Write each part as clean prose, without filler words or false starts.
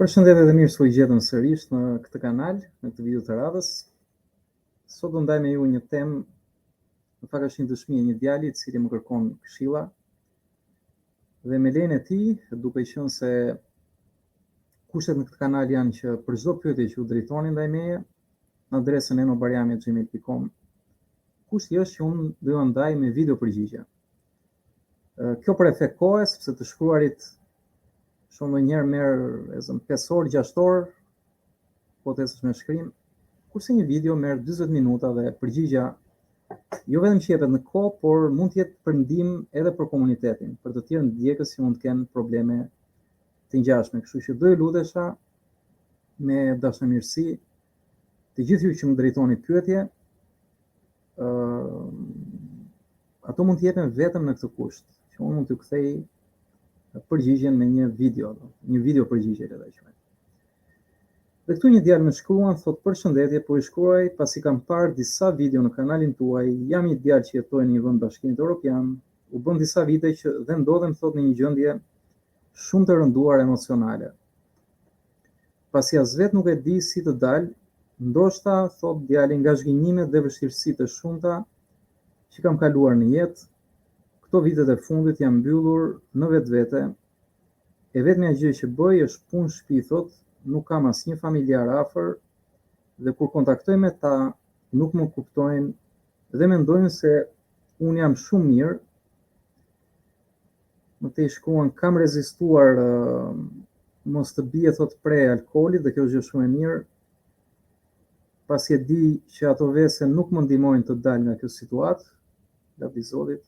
Përshëndetje dhe mirë se u gjetëm sërish në këtë kanal, në këtë video të radhës. Sot do ndaj me ju një temë, në fakt është një dëshmi e një djali i cili më kërkon këshilla. Dhe me lejen e tij, duke qenë se kushtet në këtë kanal janë që për çdo pyetje që u drejtoni ndaj meje, në adresën enobarjami@gmail.com, kushti është që unë do ju ndaj me video përgjigje. Kjo për efekt kohe, sepse të shkruarit shumë ndonjëherë merr 5 orë, 6 orë, po të është me shkrim, kurse një video merr 40 minuta dhe përgjigja jo vetëm që jepet në kohë, por mund të jetë për ndihmë edhe për komunitetin, për të tjerë ndjekës që mund të kenë probleme të ngjashme. Kështu që do ju lutesha me dashamirësi të gjithë ju që më drejtoni pyetje, ato mund të jepen vetëm në këtë kusht, që unë mund t'ju kthej përgjigjen me një video përgjigje le ta quajmë. Dhe këtu një djalë më shkruan, thotë përshëndetje, po i shkruaj pasi kam parë disa video në kanalin tuaj, jam një djalë që jetoj në një vend bashkimit evropian, u bën disa vite që dhe ndodhem thotë në një gjendje shumë të rënduar emocionale. Pasi as vetë nuk e di si të dal, ndoshta thotë djali nga zhgënjimet dhe vështirësitë e shumta që kam kaluar në jetë, këto vitet e fundit jam mbyllur në vetvete, e vetmja gjë që bëj është punë shtëpi thotë, nuk kam asnjë familjar afër dhe kur kontaktoj me ta nuk më kuptojnë dhe mendojnë se unë jam shumë mirë. Më të shkruan kam rezistuar mos të bie thotë prej alkoolit dhe kjo është gjë shumë e mirë, pasi e di që ato vese nuk më ndihmojnë të dal nga kjo situatë, lavdi Zotit.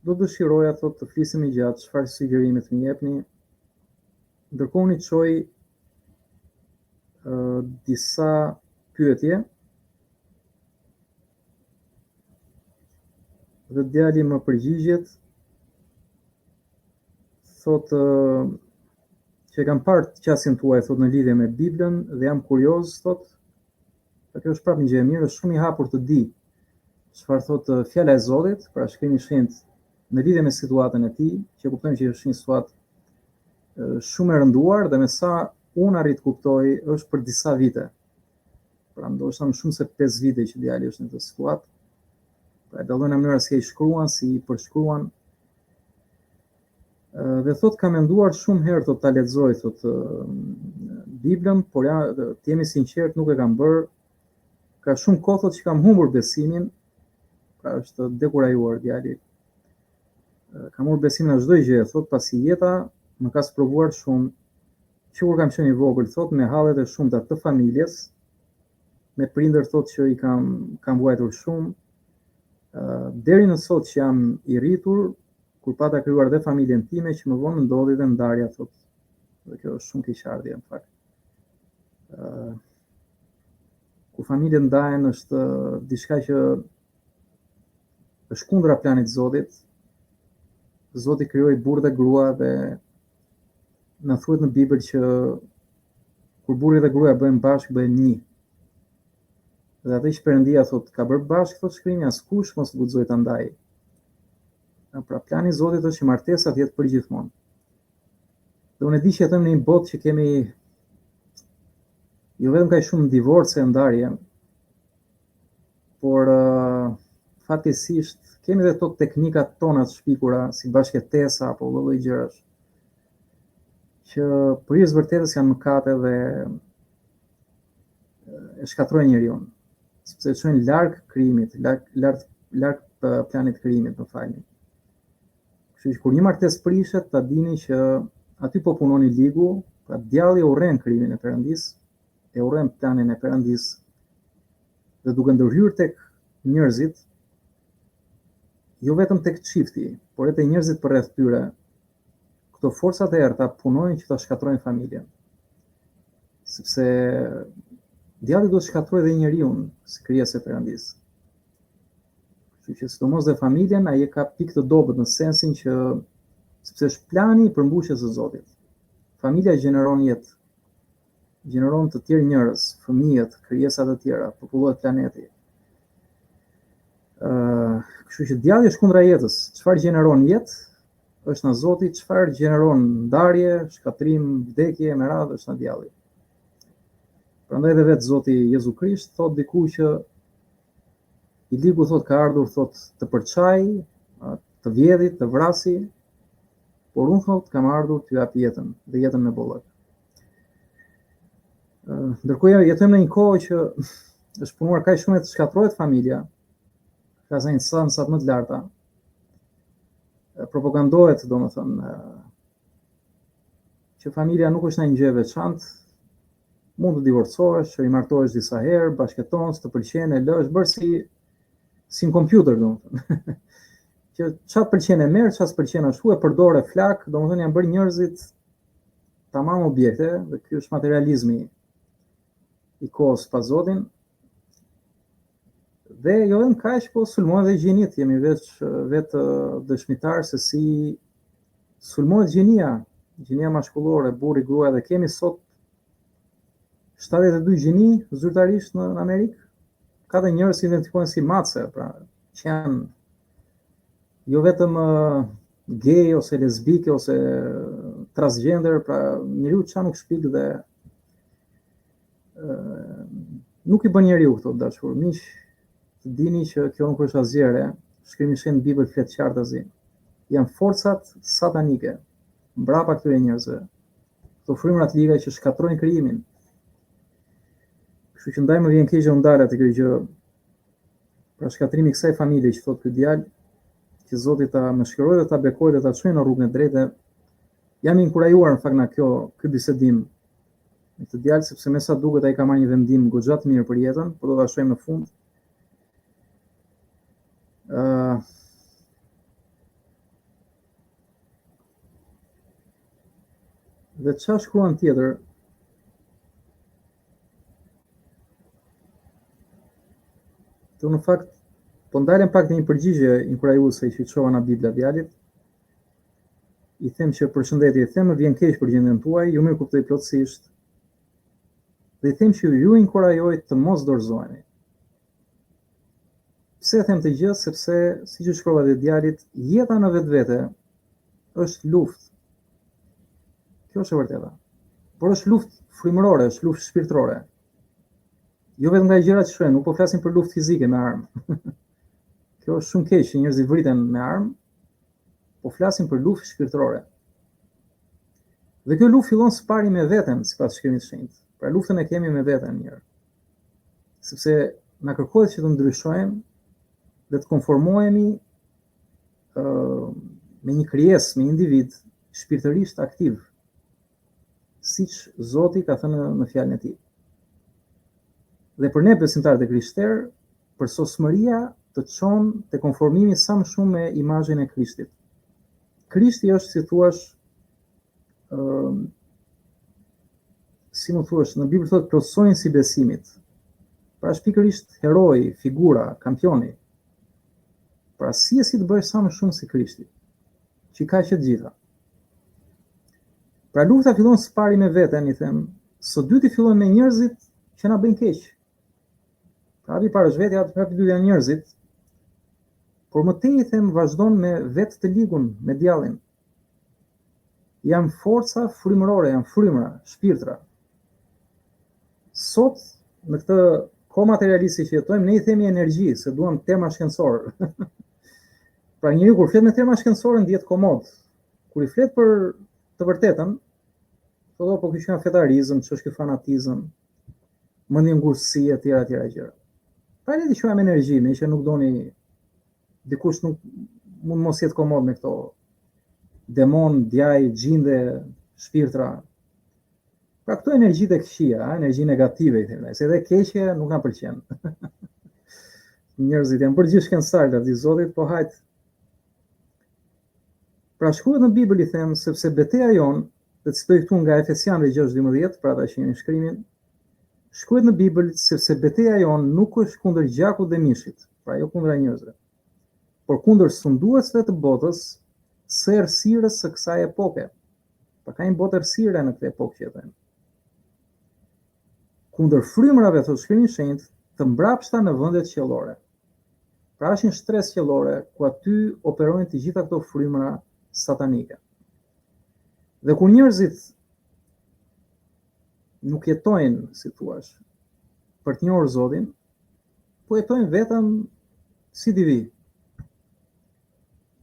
Do dëshiroja thotë të flisim i gjatë, çfarë sugjerime të më jepni, ndërkohë unë i çoj disa pyetje dhe djali më përgjigjet, thotë që kam parë qasjen tuaj thotë në lidhje me Biblën dhe jam kurioz thotë, kjo është prapë një gjë e mirë, është shumë i hapur të di çfarë thotë fjala e Zotit, pra shkrimi i shenjtë në lidhje me situatën e tij, që kuptojmë që është një situatë shumë e rënduar dhe me sa unë arrit kuptoj është për disa vite. Pra ndoshta më shumë se 5 vite që djali është në këtë situatë. Pra dallojnë në mënyra si ai shkruan, si i përshkruan. Dhe thotë ka menduar shumë herë thotë ta lexoj thotë Biblën, por ja të jemi sinqert nuk e kam bërë. Ka shumë kohë thotë që kam humbur besimin, pra është dekurajuar djali. Kam humbur besimin në çdo gjë, thotë pasi jeta më ka sprovuar shumë, që kur kam qenë i vogël thotë me hallet e shumta të familjes, me prindër thotë që i kam vuajtur shumë, deri në sot që jam i rritur, kur pata krijuar dhe familjen time, që më vonë ndodhi dhe ndarja thotë. Dhe kjo është shumë keqardhje në fakt. Kur familjet ndahen është diçka që është kundra planit të Zotit. Zoti krijoi burrë dhe grua dhe na thuhet në Bibël që kur burri dhe gruaja bëhen bashkë bëhen një. Dhe atë që Perëndia thotë ka bërë bashkë thotë shkrimi, askush mos guxojë ta ndajë. Pra plani i Zotit është që martesa të jetë përgjithmonë. Dhe unë e di që jetojmë në një botë që kemi jo vetëm kaq shumë divorce e ndarje, por fatkeqësisht kemi edhe këto teknikat tona të shpikura, si bashkëtesa apo lloj gjërash, që për vërtetës janë mëkate dhe e shkatrojnë njeriu, sepse çojnë larg krijimit, larg planit të krijimit, më falni. Kështu që kur një martesë prishet, ta dini që aty po punoni ligu, pra djalli urren krijimin e Perëndisë, e urren planin e Perëndisë, dhe duke ndërhyrë tek njerëzit, jo vetëm tek çifti, por edhe njerëzit përreth tyre, këto forcat e errta punojnë që ta shkatrojnë familjen. Sepse djalli do të shkatrojë edhe njeriu si krijesë e Perëndisë. Kështu që sidomos dhe familjen, ai e ka pikë të dobët në sensin që sepse është plani i përmbushjes së Zotit. Familja gjeneron jetë, gjeneron të tjerë njerëz, fëmijët, krijesa të tjera, popullohet planeti. Kështu që djalli është kundra jetës. Çfarë gjeneron jetë? është në Zoti, çfarë gjeneron ndarje, shkatrim, vdekje me radhë është në djalli. Prandaj edhe vetë Zoti Jezu Krisht thot diku që i ligu thot ka ardhur thot të përçaj, të vjedhit, të vrasi, por unë thot kam ardhur t'ju jap jetën dhe jetën me bollëk. Ndërkohë jetojmë në një kohë që është punuar kaq shumë të shkatërrohet familja, ka zënë instancët më të larta. Propagandohet, domethënë, që familja nuk është një gjë e veçantë, mund të divorcohesh, të rimartohesh disa herë, bashkëton, të pëlqen, e lë, është bërë si në kompjuter, domethënë. Që çfarë pëlqen e merr, çfarë s'pëlqen ashtu, e përdor e flak, domethënë janë bërë njerëzit tamam objekte, dhe ky është materializmi i kohës pa Zotin. Dhe jo vetëm kaq, po sulmojnë dhe gjinit, jemi vetë dëshmitar se si sulmohet gjinia mashkullore, burri, gruaja, dhe kemi sot 72 gjini zyrtarisht në Amerikë. Ka dhe njerëz që identifikohen si mace, pra që janë jo vetëm gay ose lesbike ose transgender, pra njeriu çfarë nuk shpik dhe nuk i bën njeriu këto dashur. Miq, të dini që kjo nuk është asgjëre, shkrimi shenjtë në Bibël flet qartazi. Janë forcat satanike mbrapa këtyre njerëzve. Këto frymëra të liga që shkatrojnë krijimin. Kështu që ndaj më vjen keq që ndala të kjo gjë. Pra shkatrimi i kësaj familje që thotë ky djalë, që Zoti ta mëshirojë dhe ta bekojë dhe ta çojë në rrugën e drejtë. Jam i inkurajuar në fakt nga ky bisedim me këtë djalë, sepse me sa duket ai ka marrë një vendim goxha të mirë për jetën, po do ta shohim në fund. Dhe çfarë shkruan tjetër? Të në fakt, po ndalem pak në një përgjigje inkurajuese që i çova në Bibla djalit. I them që përshëndetje, i them më vjen keq për gjendjen tuaj, ju më kuptoj plotësisht. Dhe i them që ju inkurajoj të mos dorëzoheni. Pse e them të gjë? Sepse, siç u shkrova dhe djalit, jeta në vetvete është luftë. Kjo është e vërteta. Por është luftë frymërore, është luftë shpirtërore. Jo vetëm nga gjërat që shohim, nuk po flasim për luftë fizike me armë. Kjo është shumë keq që njerëzit vriten me armë, po flasim për luftë shpirtërore. Dhe kjo luftë fillon së pari me veten, sipas shkrimit të shenjtë. Pra luftën e kemi me veten mirë. Sepse na kërkohet që të ndryshojmë dhe të konformohemi me një krijesë, me një individ shpirtërisht aktiv, siç Zoti ka thënë në fjalën e tij. Dhe për ne besimtarët e Krishterë, përsosmëria të çon te konformimi sa më shumë me imazhin e Krishtit. Krishti është, si thua, si më thuash, në Bibël thotë plotësojnë si besimit. Pra është pikërisht heroi, figura, kampioni. Pra si të bëhesh sa më shumë si Krishti, që ka që të gjitha. Pra lufta fillon së pari me veten, i them, së dyti fillon me njerëzit që na bëjnë keq. Pra hapi parë është vetja, hapi dytja njerëzit, por më tej, i them, vazhdon me vetë të ligun, me djallin. Janë forca frymërore, janë frymëra, shpirtra. Sot, në këtë kohë materialiste që jetojmë, ne i themi energji, se duam terma shkencor. Pra njeriu kur flet me terma shkencore ndihet komod. Kur i flet për të vërtetën, thotë po ky është fetarizëm, ç'është ky fanatizëm, mendjengurësi e tjera gjëra. Pra le të quajmë energji, me që nuk doni, dikush nuk mund mos jetë komod me këto demon, djaj, gjinde, shpirtra. Pra këto energji të këqija, energji negative, i themi, se edhe keqja nuk na pëlqen. Njerëzit janë bërë gjithë shkencëtarë aty Zotit, po hajt. Pra shkruhet në Bibël, i them, sepse betejë jon, dhe citoj këtu nga Efesianëve 6:12, pra ata që jeni shkrimin, shkruhet në Bibël sepse betejë jon nuk është kundër gjakut dhe mishit, pra jo kundër njerëzve, por kundër sunduesve të botës, së errësirës së kësaj epoke. Pa ka një botë errësire në këtë epokë që jetojmë. Kundër frymërave, thotë shkrimi i shenjtë, të mbrapshta në vendet qiellore. Pra është një shtresë qiellore ku aty operojnë të gjitha këto frymëra satanike. Dhe kur njerëzit nuk jetojnë, si thuash, për të njohur Zotin, po jetojnë vetëm si divi.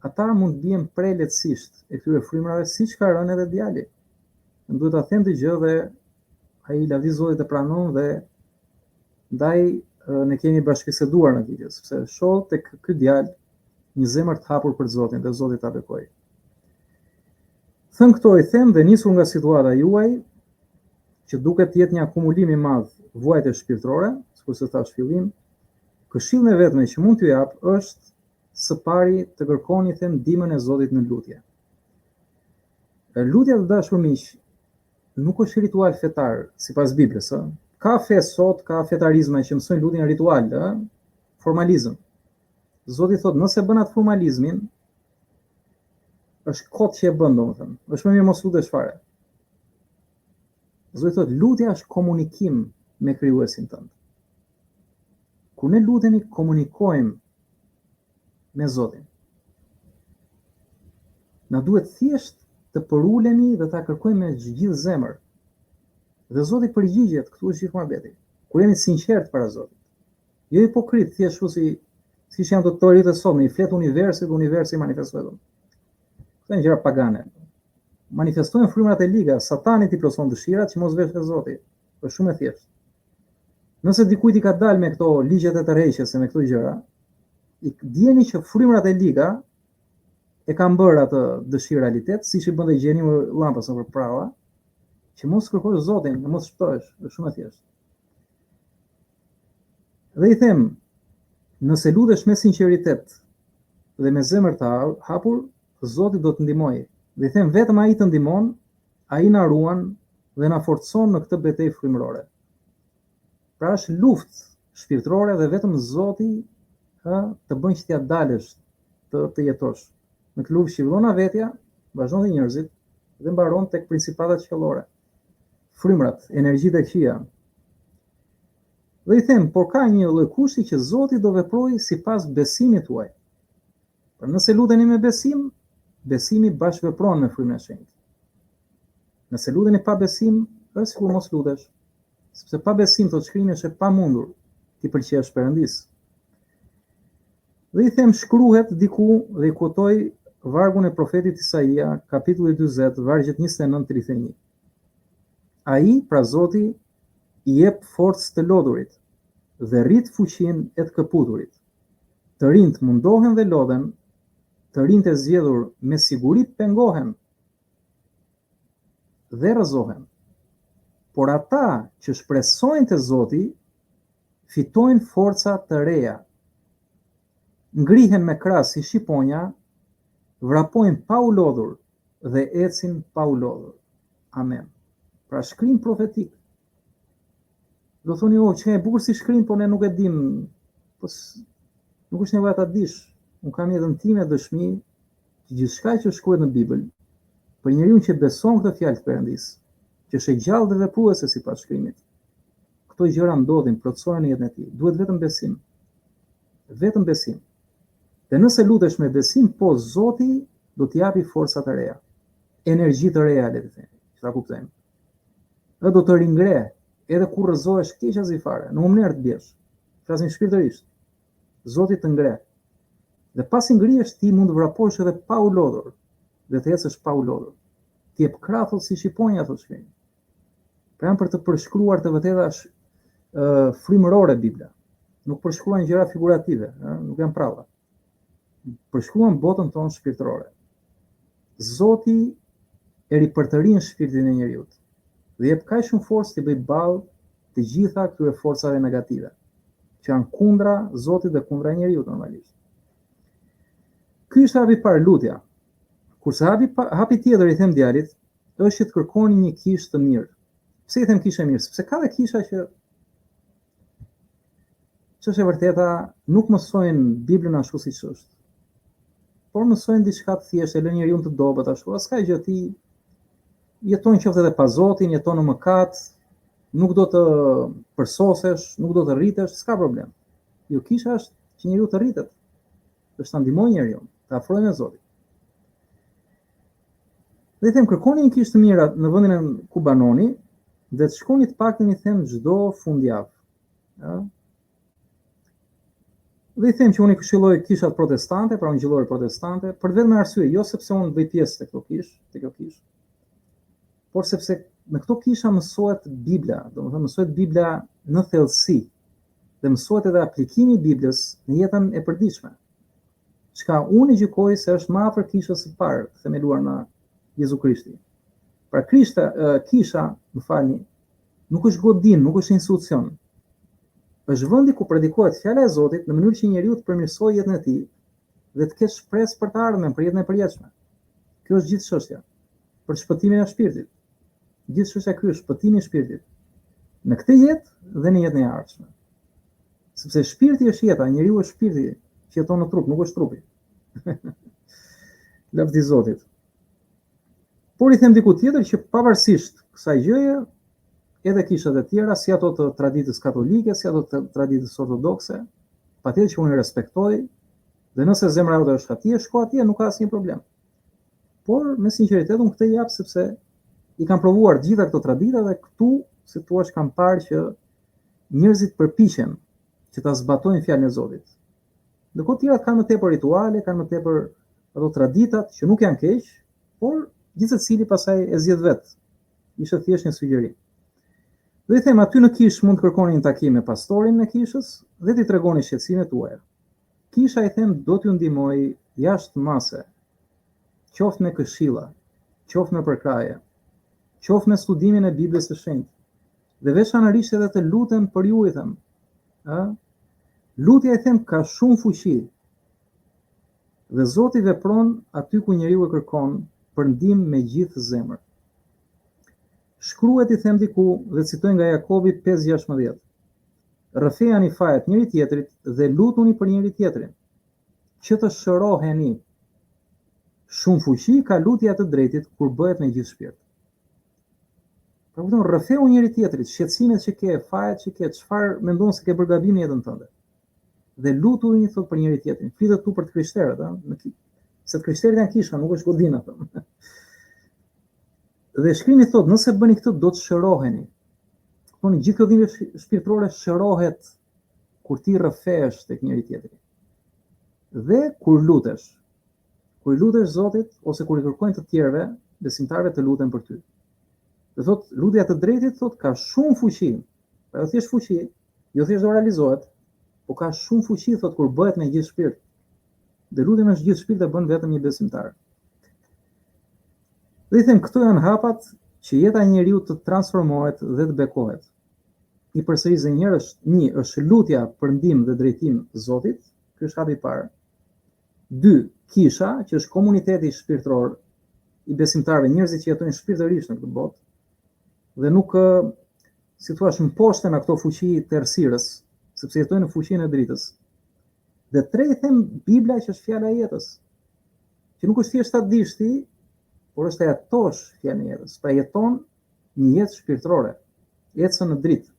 Ata mund të bien prej lehtësisht e këtyre frymërave, siç ka rënë edhe djali. Në duhet ta them të gjë dhe ai lavi Zotit e pranon dhe ndaj ne kemi bashkëseduar në këtë gjë, sepse shoh tek ky djalë një zemër të hapur për Zotin dhe Zoti ta bekoj. Thënë këto i them dhe nisur nga situata juaj, që duket të jetë një akumulim i madh vuajtje shpirtërore, sikurse thash fillim, këshillën e vetme që mund t'ju jap është së pari të kërkoni them ndihmën e Zotit në lutje. Lutja, të dashur miq, nuk është ritual fetar sipas Biblës, ë. Ka fe sot, ka fetarizme që mësojnë lutjen ritual, ë, formalizëm. Zoti thotë, nëse bën atë formalizmin, është kot që e bën, domethënë. Është më mirë mos lutesh fare. Zoti thotë, lutja është komunikim me krijuesin tënd. Kur ne lutemi, komunikojmë me Zotin. Na duhet thjesht të përulemi dhe ta kërkojmë me gjithë zemër. Dhe Zoti përgjigjet, këtu është gjithë muhabeti. Kur jemi sinqert para Zotit. Jo hipokrit, thjesht siç janë të teoritë sot, i flet universi manifestohet. Këto janë gjëra pagane. Manifestojnë frymërat e liga, Satani t'i plotson dëshirat që mos vesh me Zotin. Është shumë e thjeshtë. Nëse dikujt i ka dalë me këto ligjet e tërheqjes me këto gjëra, i dijeni që frymërat e liga e kanë bërë atë dëshirë realitet, siç i bën dhe gjeniu llampës nëpër prava, që mos kërkosh Zotin, mos shtohesh, është shumë e thjeshtë. Dhe i them, nëse lutesh me sinqeritet dhe me zemër të hapur, Zoti do të ndihmojë. Dhe i them, vetëm ai të ndihmon, ai na ruan dhe na forcon në këtë betejë frymërore. Pra është luftë shpirtërore dhe vetëm Zoti të bën që t'ja dalësh, të jetosh. Në këtë luftë që fillon vetja, vazhdon dhe njerëzit dhe mbaron tek principatat qiellore. Frymrat, energjitë e këqija. Dhe i them, por ka një lloj kushti që Zoti do veprojë sipas besimit tuaj. Por nëse luteni me besim, besimi bashkëvepron me frymën e shenjtë. Nëse luteni pa besim, është sikur mos lutesh. Sepse pa besim, thotë shkrimi, është e pamundur ti pëlqesh Perëndis. Dhe i them, shkruhet diku dhe i kutoj vargun e profetit Isaia, kapitulli 40, vargjet 29-31. Ai, pra Zoti, i jep forcë të lodhurit dhe rrit fuqinë e të këputurit. Të rinjt mundohen dhe lodhen, të rinjt e zgjedhur me siguri pengohen dhe rrëzohen. Por ata që shpresojnë te Zoti fitojnë forca të reja. Ngrihen me krah si shqiponja, vrapojnë pa u lodhur dhe ecin pa u lodhur. Amen. Pra shkrim profetik. Do thoni, që e bukur si shkrim, po ne nuk e dim. Po nuk është nevojë ta dish. Unë kam jetën time dëshmi që gjithçka që shkruhet në Bibël, për njeriu që beson këtë fjalë të Perëndis, që është e gjallë dhe vepruese sipas shkrimit, këto gjëra ndodhin, plotësohen në jetën e tij. Duhet vetëm besim. Vetëm besim. Dhe nëse lutesh me besim, po Zoti do t'i japi forca të reja, energji të reja, le të themi, që ta kuptojmë. Dhe do të ringre, edhe kur rrëzohesh keq as i fare, në mënyrë të bjesh. Flasim shpirtërisht. Zoti të ngre. Dhe pasi ngrihesh, ti mund të vraposh edhe pa u lodhur, dhe të ecësh pa u lodhur. Ti jep krathut si shqiponja, thotë shkrimi. Pra janë për të përshkruar të vërteta frymërore Bibla. Nuk përshkruan gjëra figurative, nuk janë prava. Përshkruan botën tonë shpirtërore. Zoti e ripërtërin shpirtin e njeriut dhe jep kaq shumë forcë të bëj ballë të gjitha këtyre forcave negative, që janë kundra Zotit dhe kundra njeriut normalisht. Ky është hapi parë, lutja. Kurse hapi tjetër, i them djalit, është që të kërkoni një kishë të mirë. Pse i them kishë e mirë? Sepse ka dhe kisha që është e vërteta, nuk mësojnë Biblën ashtu siç është. Por mësojnë diçka të thjeshtë, e lënë njeriu të dobët ashtu. S'ka gjë, ti jeton qoftë edhe pa Zotin, jeton në mëkat, nuk do të përsosesh, nuk do të rritesh, s'ka problem. Jo, kisha është që njeriu të rritet. Është ta ndihmojë njeriu, të afrohej me Zotin. Dhe i them kërkoni një kishë të mira në vendin ku banoni dhe të shkoni të paktën i them çdo fundjavë. Ja? Dhe i them që unë i këshilloj kishat protestante, pra ungjillore protestante, për vetëm arsye, jo sepse unë bëj pjesë të kjo kishë, por sepse në këto kisha mësohet Bibla, domethënë mësohet Bibla në thellësi dhe mësohet edhe aplikimi i Biblës në jetën e përditshme. Çka unë gjykoj se është më afër kishës së parë themeluar në Jezu Krishti. Pra kisha, më falni, nuk është godin, nuk është institucion. Është vendi ku predikohet fjala e Zotit në mënyrë që njeriu të përmirësojë jetën e tij dhe të ketë shpresë për të ardhmen, për jetën e përjetshme. Kjo është gjithë çështja. Për shpëtimin e shpirtit. Gjithë çështja ky është shpëtimi i shpirtit. Në këtë jetë dhe në jetën e ardhshme. Sepse shpirti është jeta, njeriu është shpirti që jeton në trup, nuk është trupi. Lavdi Zotit. Por i them diku tjetër që pavarësisht kësaj gjëje, edhe kishat e tjera, si ato të traditës katolike, si ato të traditës ortodokse, patjetër që unë i respektoj, dhe nëse zemra jote është atje, shko atje, nuk ka asnjë problem. Por me sinqeritet unë këtë jap sepse i kam provuar gjitha këto tradita dhe këtu, si thua, kam parë që njerëzit përpiqen që ta zbatojnë fjalën e Zotit. Ndërkohë tjerat kanë më tepër rituale, kanë më tepër ato traditat që nuk janë keq, por gjithë secili pasaj e zgjedh vet. Ishte thjesht një sugjerim. Dhe i them aty në kishë mund të kërkoni një takim me pastorin në kishës dhe t'i tregoni shqetësimet tuaja. Kisha i them do t'ju ndihmoj jashtë mase, qoftë me këshilla, qoftë me përkraje, qoftë me studimin e Biblës së Shenjtë. Dhe veçanërisht edhe të lutem për ju i them. Lutja i them ka shumë fuqi. Dhe Zoti vepron aty ku njeriu e kërkon për ndihmë me gjithë zemër. Shkruhet i them diku dhe citoj nga Jakobi 5:16. Rrëfejani fajet njëri tjetrit dhe lutuni për njëri tjetrin, që të shëroheni. Shumë fuqi ka lutja e të drejtit kur bëhet me gjithë shpirt. Pra kupton, rrëfeu njëri tjetrit, shqetësimet që ke, fajet që ke, çfarë mendon se ke bërë gabim në jetën tënde. Dhe lutuni thot për njëri tjetrin. Flitet tu për të krishterët, se të krishterët janë kisha, nuk është godina thënë. Dhe shkrimi thot, nëse bëni këtë do të shëroheni. Kuptoni, gjithë kjo dhimbje shpirtërore shërohet kur ti rrëfehesh tek njëri tjetri. Dhe kur lutesh Zotit ose kur i kërkojnë të tjerëve, besimtarëve të luten për ty. Dhe thot, lutja të drejtit thot ka shumë fuqi. Pa jo thjesht fuqi, jo thjesht do realizohet, po ka shumë fuqi thot kur bëhet me gjithë shpirt. Dhe lutja me gjithë shpirt e bën vetëm një besimtar. Dhe i them, këto janë hapat që jeta e njeriu të transformohet dhe të bekohet. I përsëris një është lutja për ndihmë dhe drejtim të Zotit, ky është hapi i parë. 2, kisha, që është komuniteti shpirtëror i besimtarëve, njerëzit që jetojnë shpirtërisht në këtë botë dhe nuk si thua mposhten ato fuqi të errësirës, sepse jetojnë në fuqinë e dritës. Dhe 3 i them Bibla që është fjala e jetës, që nuk është thjesht ta dish ti, por është e jetosh fjalën e jetës. Pra jeton një jetë shpirtërore, jetën në dritë.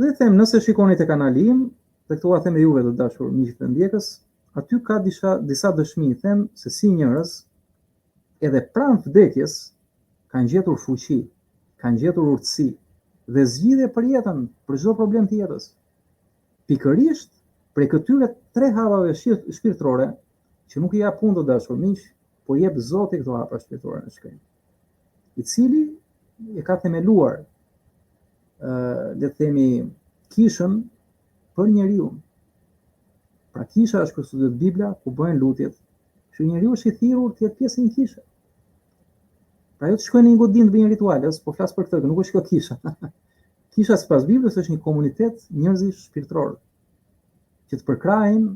Dhe them, nëse shikoni te kanali im, dhe këto a them e juve të dashur miq të ndjekës, aty ka disa dëshmi, them se si njerëz edhe pranë vdekjes kanë gjetur fuqi, kanë gjetur urtësi dhe zgjidhje për jetën, për çdo problem të jetës. Pikërisht prej këtyre 3 hapave shpirtërore që nuk i jap punë të dashur miq, po jep Zoti këto hapa shpirtërore në shkrim, i cili e ka themeluar le të themi kishën për njeriu. Pra kisha është kështu Bibla ku bëhen lutjet, që njeriu është i thirrur të jetë pjesë e një kishe. Pra jo të shkojnë në një godinë të bëjnë rituale, po flas për këtë, nuk është kjo kisha. Kisha sipas Biblës është një komunitet njerëzish shpirtëror që të përkrahen,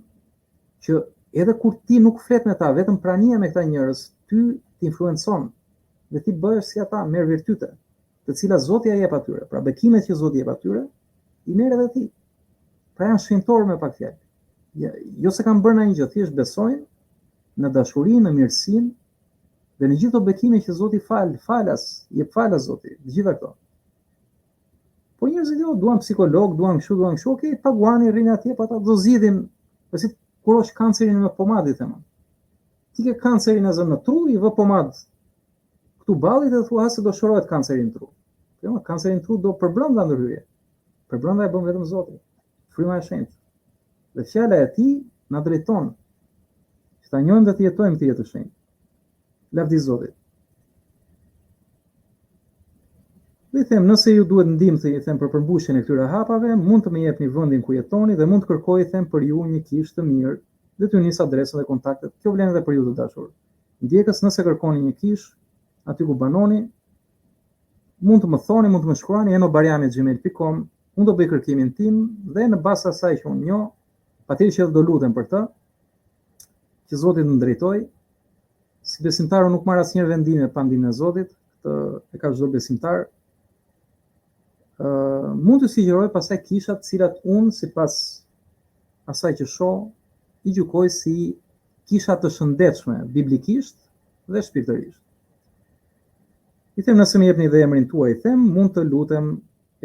që edhe kur ti nuk flet me ta, vetëm prania me këta njerëz ty të influencon dhe ti bëhesh si ata, merr virtyte, të cilat Zoti ja jep atyre. Pra bekimet që Zoti jep atyre, i merr edhe ti. Pra janë shenjtor me pak fjalë. Jo se kanë bërë ndonjë gjë, thjesht besojnë në dashurinë, në mirësinë dhe në gjithë bekime që Zoti jep falas Zoti, të gjitha këto. Po njerëzit duan psikolog, duan kështu, okay, paguani, rrini atje, pa ata do zgjidhin, pasi kurosh kancerin me pomadë them. ti ke kancerin e zënë në tru, i vë pomad këtu ballit dhe thua se do shërohet kanceri në tru. Jo, kanceri në tru do përbrënda ndërhyrje. Përbrënda e bën vetëm Zoti. Fryma e shenjtë. Dhe fjala e tij na drejton që ta njohim dhe të jetojmë këtë jetë të shenjtë. Lavdi Zotit. Dhe i them, nëse ju duhet ndihmë të i them për përmbushjen e këtyre hapave, mund të më jepni vendin ku jetoni dhe mund të kërkoj i them për ju një kishë të mirë dhe t'ju nis adresën dhe kontaktet. Kjo vlen edhe për ju të dashur. Ndjekës, nëse kërkoni një kishë aty ku banoni, mund të më thoni, mund të më shkruani eno@gmail.com, unë do bëj kërkimin tim dhe në bazë asaj që unë njoh, patjetër që do lutem për të, që Zoti të më drejtojë. Si besimtar unë nuk marr asnjëherë vendime pa ndihmën e Zotit, këtë e ka çdo besimtar. Mund të sugjeroj pastaj kishat të cilat unë sipas asaj që shoh i gjykoj si kisha të shëndetshme biblikisht dhe shpirtërisht. I them, nëse më jepni dhe emrin tuaj, i them, mund të lutem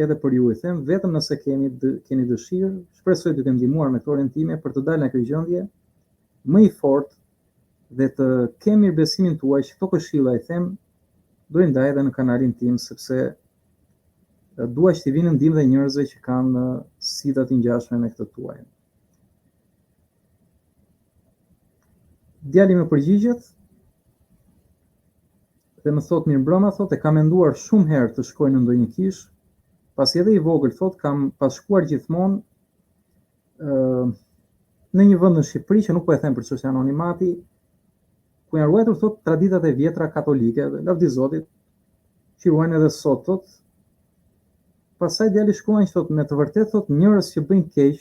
edhe për ju, i them, vetëm nëse keni dëshirë, shpresoj të kem ndihmuar me këto time për të dalë nga kjo gjendje më i fortë dhe të kem mirëbesimin tuaj që këto këshilla, i them, do i ndaj edhe në kanalin tim, sepse dua që t'i vinë ndihmë dhe njerëzve që kanë sida të ngjashme me këtë tuaj. Djali më përgjigjet dhe më thot, mirëmbrëma, thot, e kam menduar shumë herë të shkoj në ndonjë kishë, pasi edhe i vogël, thot, kam pas shkuar gjithmonë në një vend në Shqipëri, që nuk po e them për çështje anonimati, ku janë ruajtur, thot, traditat e vjetra katolike, dhe lavdi Zotit, që ruajnë edhe sot, thot. Pastaj djali shkruan që thot, me të vërtetë, thot, njerëz që bëjnë keq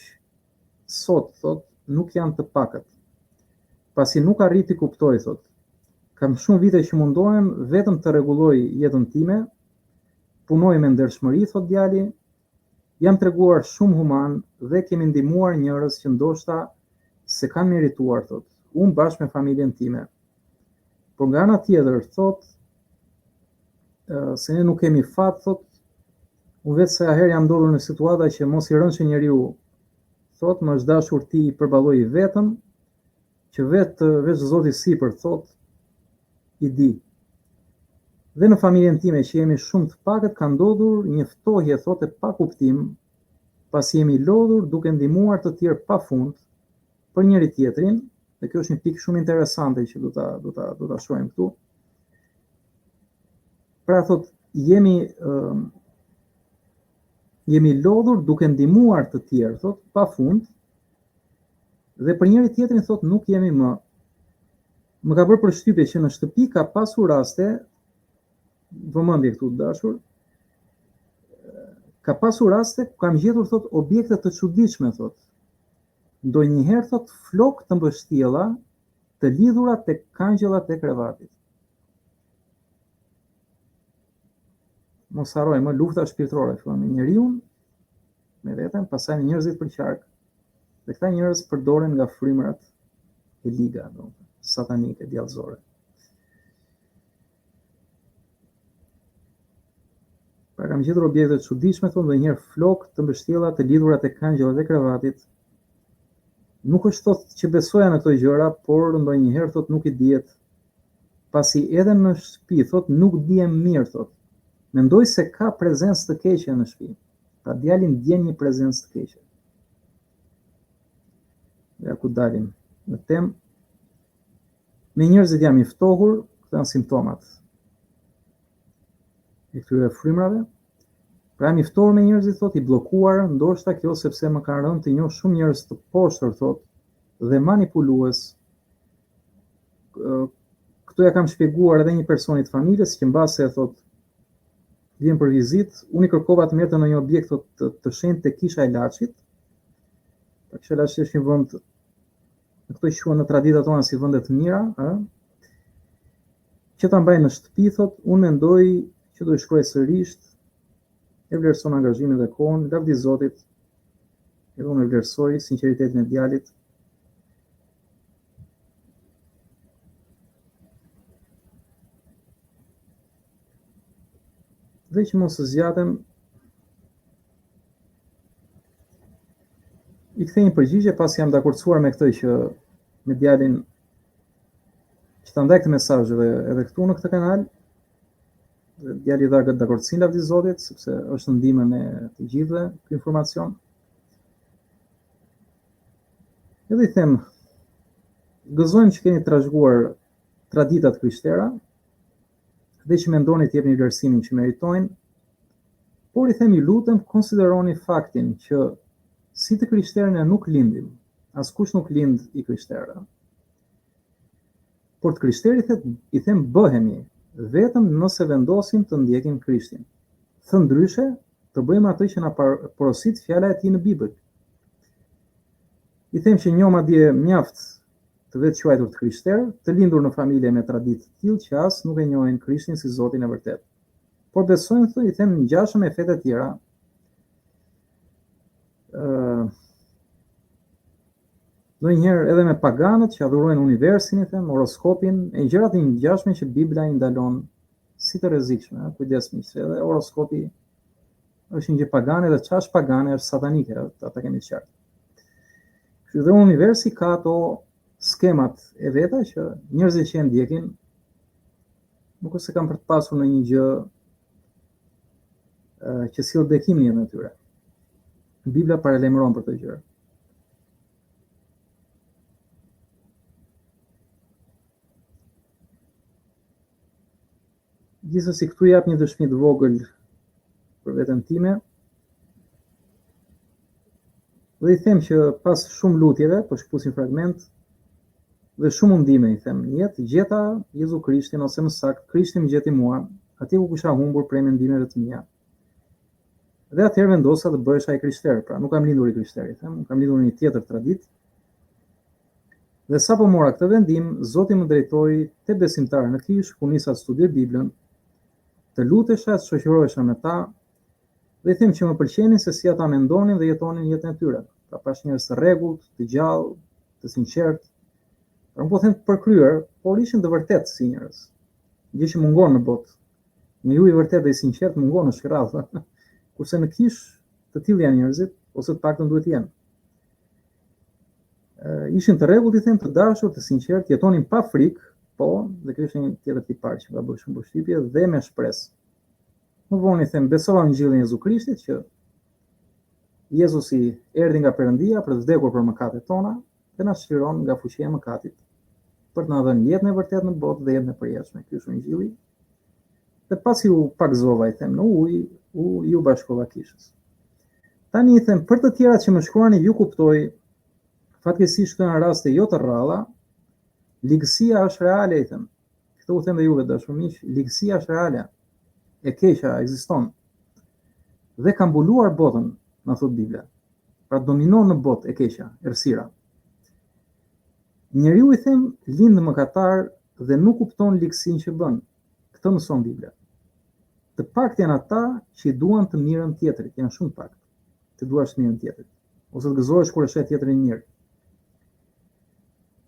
sot, thot, nuk janë të pakët. Pasi nuk arriti kuptoj, thot, kam shumë vite që mundohem vetëm të rregulloj jetën time, punoj me ndershmëri, thot djali, jam treguar shumë human dhe kemi ndihmuar njerëz që ndoshta se kanë merituar, thot, unë bashkë me familjen time. Por nga ana tjetër, thot, se ne nuk kemi fat, thot, unë vetë se herë jam ndodhur në situata që mos i rënshë njeriu, thot, më është dashur ti i përballoj vetëm, që vetë Zoti sipër, thot, i di. Dhe në familjen time që jemi shumë të pakët, ka ndodhur një ftohje, thot, e pa kuptim, pasi jemi lodhur duke ndihmuar të tjerë pafund për njëri tjetrin, dhe kjo është një pikë shumë interesante që do ta shohim këtu. Pra, thot, jemi lodhur duke ndihmuar të tjerë, thot, pafund, dhe për njëri tjetrin, thot, nuk jemi më. Më ka bërë përshtypje që në shtëpi ka pasur raste, vëmendje këtu të dashur, ka pasur raste ku kam gjetur, thot, objekte të çuditshme, thot. Ndonjëherë, thot, flok të mbështjella të lidhura tek kangjëllat e krevatit. Mos harrojmë, lufta shpirtërore fillon me njeriu, me veten, pastaj me njerëzit për qark. Dhe këta njerëz përdoren nga frymërat e liga, satanike, djallëzore. Pra kam gjetur objekte të çuditshme, thonë, ndonjëherë flok të mbështjella të lidhura tek kangjëllat e krevatit. Nuk është, thot, që besoja në këto gjëra, por ndonjëherë, thot, nuk i dihet, pasi edhe në shtëpi, thot, nuk dihem mirë, thot. Mendoj se ka prezencë të keqe në shtëpi. Pra djali ndjen një prezencë të keqe. Ja ku dalim në temë. Me njerëzit jam i ftohur, këto janë simptomat e këtyre frymrave. Pra jam i ftohur me njerëzit, thot, i bllokuar, ndoshta kjo sepse më kanë rënë të njoh shumë njerëz të poshtër, thot, dhe manipulues. Këto ja kam shpjeguar edhe një personi të familjes që mbase, thot, vjen për vizitë, unë i kërkova të merrte në një objekt të shenjtë te kisha e Laçit. Pra kisha e Laçit është një vend, në këto që quhen në traditat tona si vende të mira, që ta mbaj në shtëpi, thot, unë mendoj që do i shkruaj sërish, e vlerëson angazhimin dhe kohën, lavdi Zotit, edhe unë e vlerësoj sinqeritetin e djalit. Dhe që mos të zgjatem, i kthej një përgjigje pas jam dakordsuar me këtë që me djalin që ta ndaj këtë mesazh edhe këtu në këtë kanal. Djali dha dakordsinë lavdi Zotit, sepse është në ndihmën e të gjithëve ky informacion. Edhe I them, gëzojmë që keni trashëguar traditat krishtere, dhe që mendoni të jepni vlerësimin që meritojnë, por I them ju lutem konsideroni faktin që si të krishterë ne nuk lindim, askush nuk lind I krishterë. Por të krishterë I them bëhemi vetëm nëse vendosim të ndjekim Krishtin. Thë ndryshe, të bëjmë atë që na porosit fjala e tij në Bibël. I them që një madje mjaft të vetë quajtur të krishterë, të lindur në familje me traditë të tillë që as nuk e njohin Krishtin si Zotin e vërtet. Por besojnë I them ngjashëm me fetë të tjera. Ndonjëherë edhe me paganët që adhurojnë universin, I them, horoskopin, e gjërat e ngjashme që Bibla I ndalon si të rrezikshme, kujdes miq, edhe horoskopi është një gjë pagane dhe çash pagane është satanike, ata kemi të qartë. Kështu dhe universi ka ato skemat e veta që njerëzit që e ndjekin nuk është se kanë për të pasur në një gjë që sill bekimin në jetën e tyre. Bibla paralajmëron për këtë gjë. Gjithsesi këtu jap një dëshmi të vogël për veten time. Dhe I them që pas shumë lutjeve, po shkpusim fragment, dhe shumë mundime I them, në jetë gjeta Jezu Krishtin, ose më saktë, Krishti më gjeti mua, atje ku kisha humbur prej mendimeve të mia. Dhe atëherë vendosa të bëhesha I krishter, pra nuk kam lindur I krishter, I them, kam lindur në një tjetër traditë. Dhe sapo mora këtë vendim, Zoti më drejtoi te besimtarë në kish, ku nisa të studioj Biblën, të lutesha, të shoqërohesha me ta, dhe I them që më pëlqenin se si ata mendonin dhe jetonin jetën e tyre. Pra pash njerëz të rregullt, të gjallë, të sinqert. Pra nuk po them të përkryer, por ishin të vërtetë si njerëz. Gjë që mungon në botë. Njeriu I vërtetë dhe I sinqert mungon në shkallë. Kurse në kish të tillë janë njerëzit, ose të paktën duhet të jenë. Ishin të rregullt, I them, të dashur, të sinqert, jetonin pa frikë, po, dhe kjo është një tjetër tipar që ka bërë shumë përshtypje, dhe me shpresë. Më vonë I them, besova në Injillin e Jezu Krishtit që Jezusi erdhi nga Perëndia për të vdekur për mëkatet tona dhe na çliron nga fuqia e mëkatit për të na dhënë jetën e vërtetë në botë dhe jetën e përjetshme. Ky është Injilli. Dhe pasi u pagzova, I them, në ujë, ju bashkova kishës. Tani I them, për të tjerat që më shkruani, ju kuptoj, fatkeqësisht këto janë raste jo të rralla, ligësia është reale, I them. Këtë u them dhe juve, dashur miq, ligësia është reale. E keqja ekziston. Dhe ka mbuluar botën, na thot Bibla. Pra dominon në botë e keqja, errësira. Njeriu, I them, lind mëkatar dhe nuk kupton ligësinë që bën. Këtë mëson Bibla. Të paktë janë ata që I duan të mirën tjetrit, janë shumë pak. Të duash të mirën tjetrit, ose të gëzohesh kur e sheh tjetrin mirë.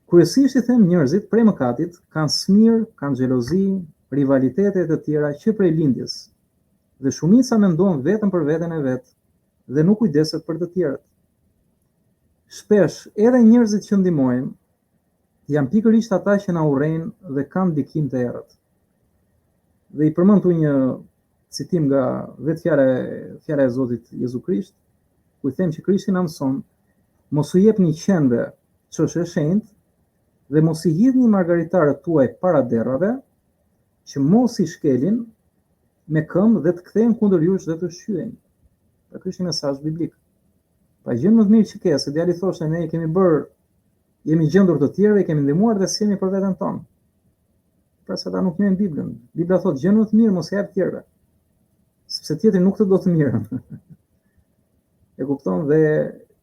Kryesisht I them, njerëzit prej mëkatit kanë smir, kanë xhelozi, rivalitete të tjera që prej lindjes. Dhe shumica mendon vetëm për veten e vet dhe nuk kujdeset për të tjerët. Shpesh edhe njerëzit që ndihmojmë janë pikërisht ata që na urrejnë dhe kanë ndikim të errët. Dhe I përmend tu një citim nga vetë fjala e Zotit Jezu Krisht, ku I them që Krishti na mëson mos u jepni qenve çështje shenjtë dhe mos I hidhni margaritarët tuaj para derrave, që mos I shkelin me këmbë dhe të kthehen kundër jush dhe të shqyen. Pra ky është një mesazh biblik. Pa gjë më të mirë që ke, se djali thoshte ne jemi gjendur të tjerë, kemi ndihmuar dhe sjellni për veten tonë. Pra se ata nuk njohin Biblën. Bibla thotë gjë më të mirë mos e jap tjerëve. Sepse tjetri nuk të do të mirën. E kupton? Dhe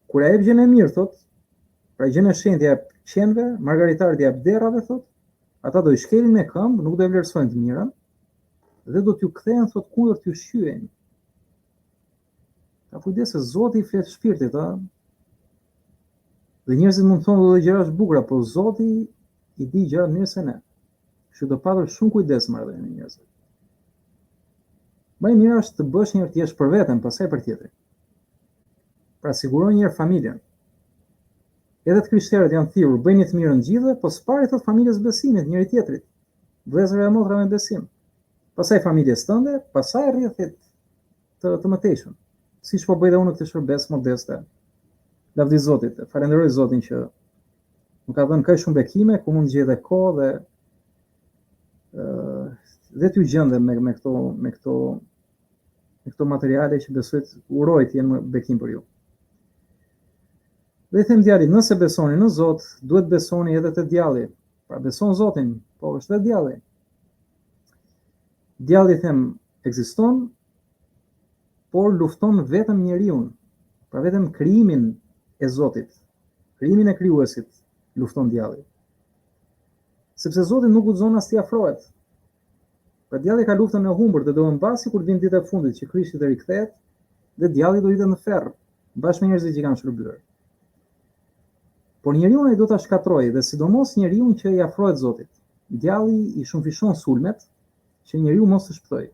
kur ai jep gjën e mirë, thotë, pra gjën e shenjtë jap qenve, margaritarët jap derrave, thotë, ata do I shkelin me këmbë, nuk do e vlerësojnë të mirën, dhe do t'ju kthehen, thotë, kundër t'ju shqyen. Ka kujdes se Zoti I flet shpirtit, a? Dhe njerëzit mund të thonë do gjëra është bukura, por Zoti I di gjëra mirë se ne. Kështu do patër shumë kujdes marrëdhënie me njerëzit. Më e mira është të bësh një herë të jesh për veten, pastaj për tjetrin. Pra siguro një herë familjen. Edhe të krishterët janë thirrur, bëjni të mirën gjithëve, po s'pari thot familjes besimit, njëri tjetrit, vëllezërve e motra me besim. Pastaj familjes tënde, pastaj rrjetit të mëtejshëm. Siç po bëj dhe unë këtë shërbes modeste. Lavdi Zotit, falenderoj Zotin që më ka dhënë kaq shumë bekime ku mund të gjej dhe kohë dhe t'ju gjende me këto materiale që besoj të uroj të jenë bekim për ju. Dhe i them djalit, nëse besoni në Zot, duhet besoni edhe te djalli. Pra beson Zotin, po është dhe djalli. Djalli them ekziston, por lufton vetëm njeriu. Pra vetëm krijimin e Zotit, krijimin e krijuesit lufton djalli. Sepse Zoti nuk guxon as t'i afrohet. Pra djalli ka luftën e humbur dhe do të mbasi kur vin dita e fundit që Krishti të rikthehet dhe djalli do hitet në ferr bashkë me njerëzit që kanë shërbyer. Por njeriu ai do ta shkatrojë dhe sidomos njeriu që i afrohet Zotit. Djalli i shumëfishon sulmet që njeriu mos të shpëtojë.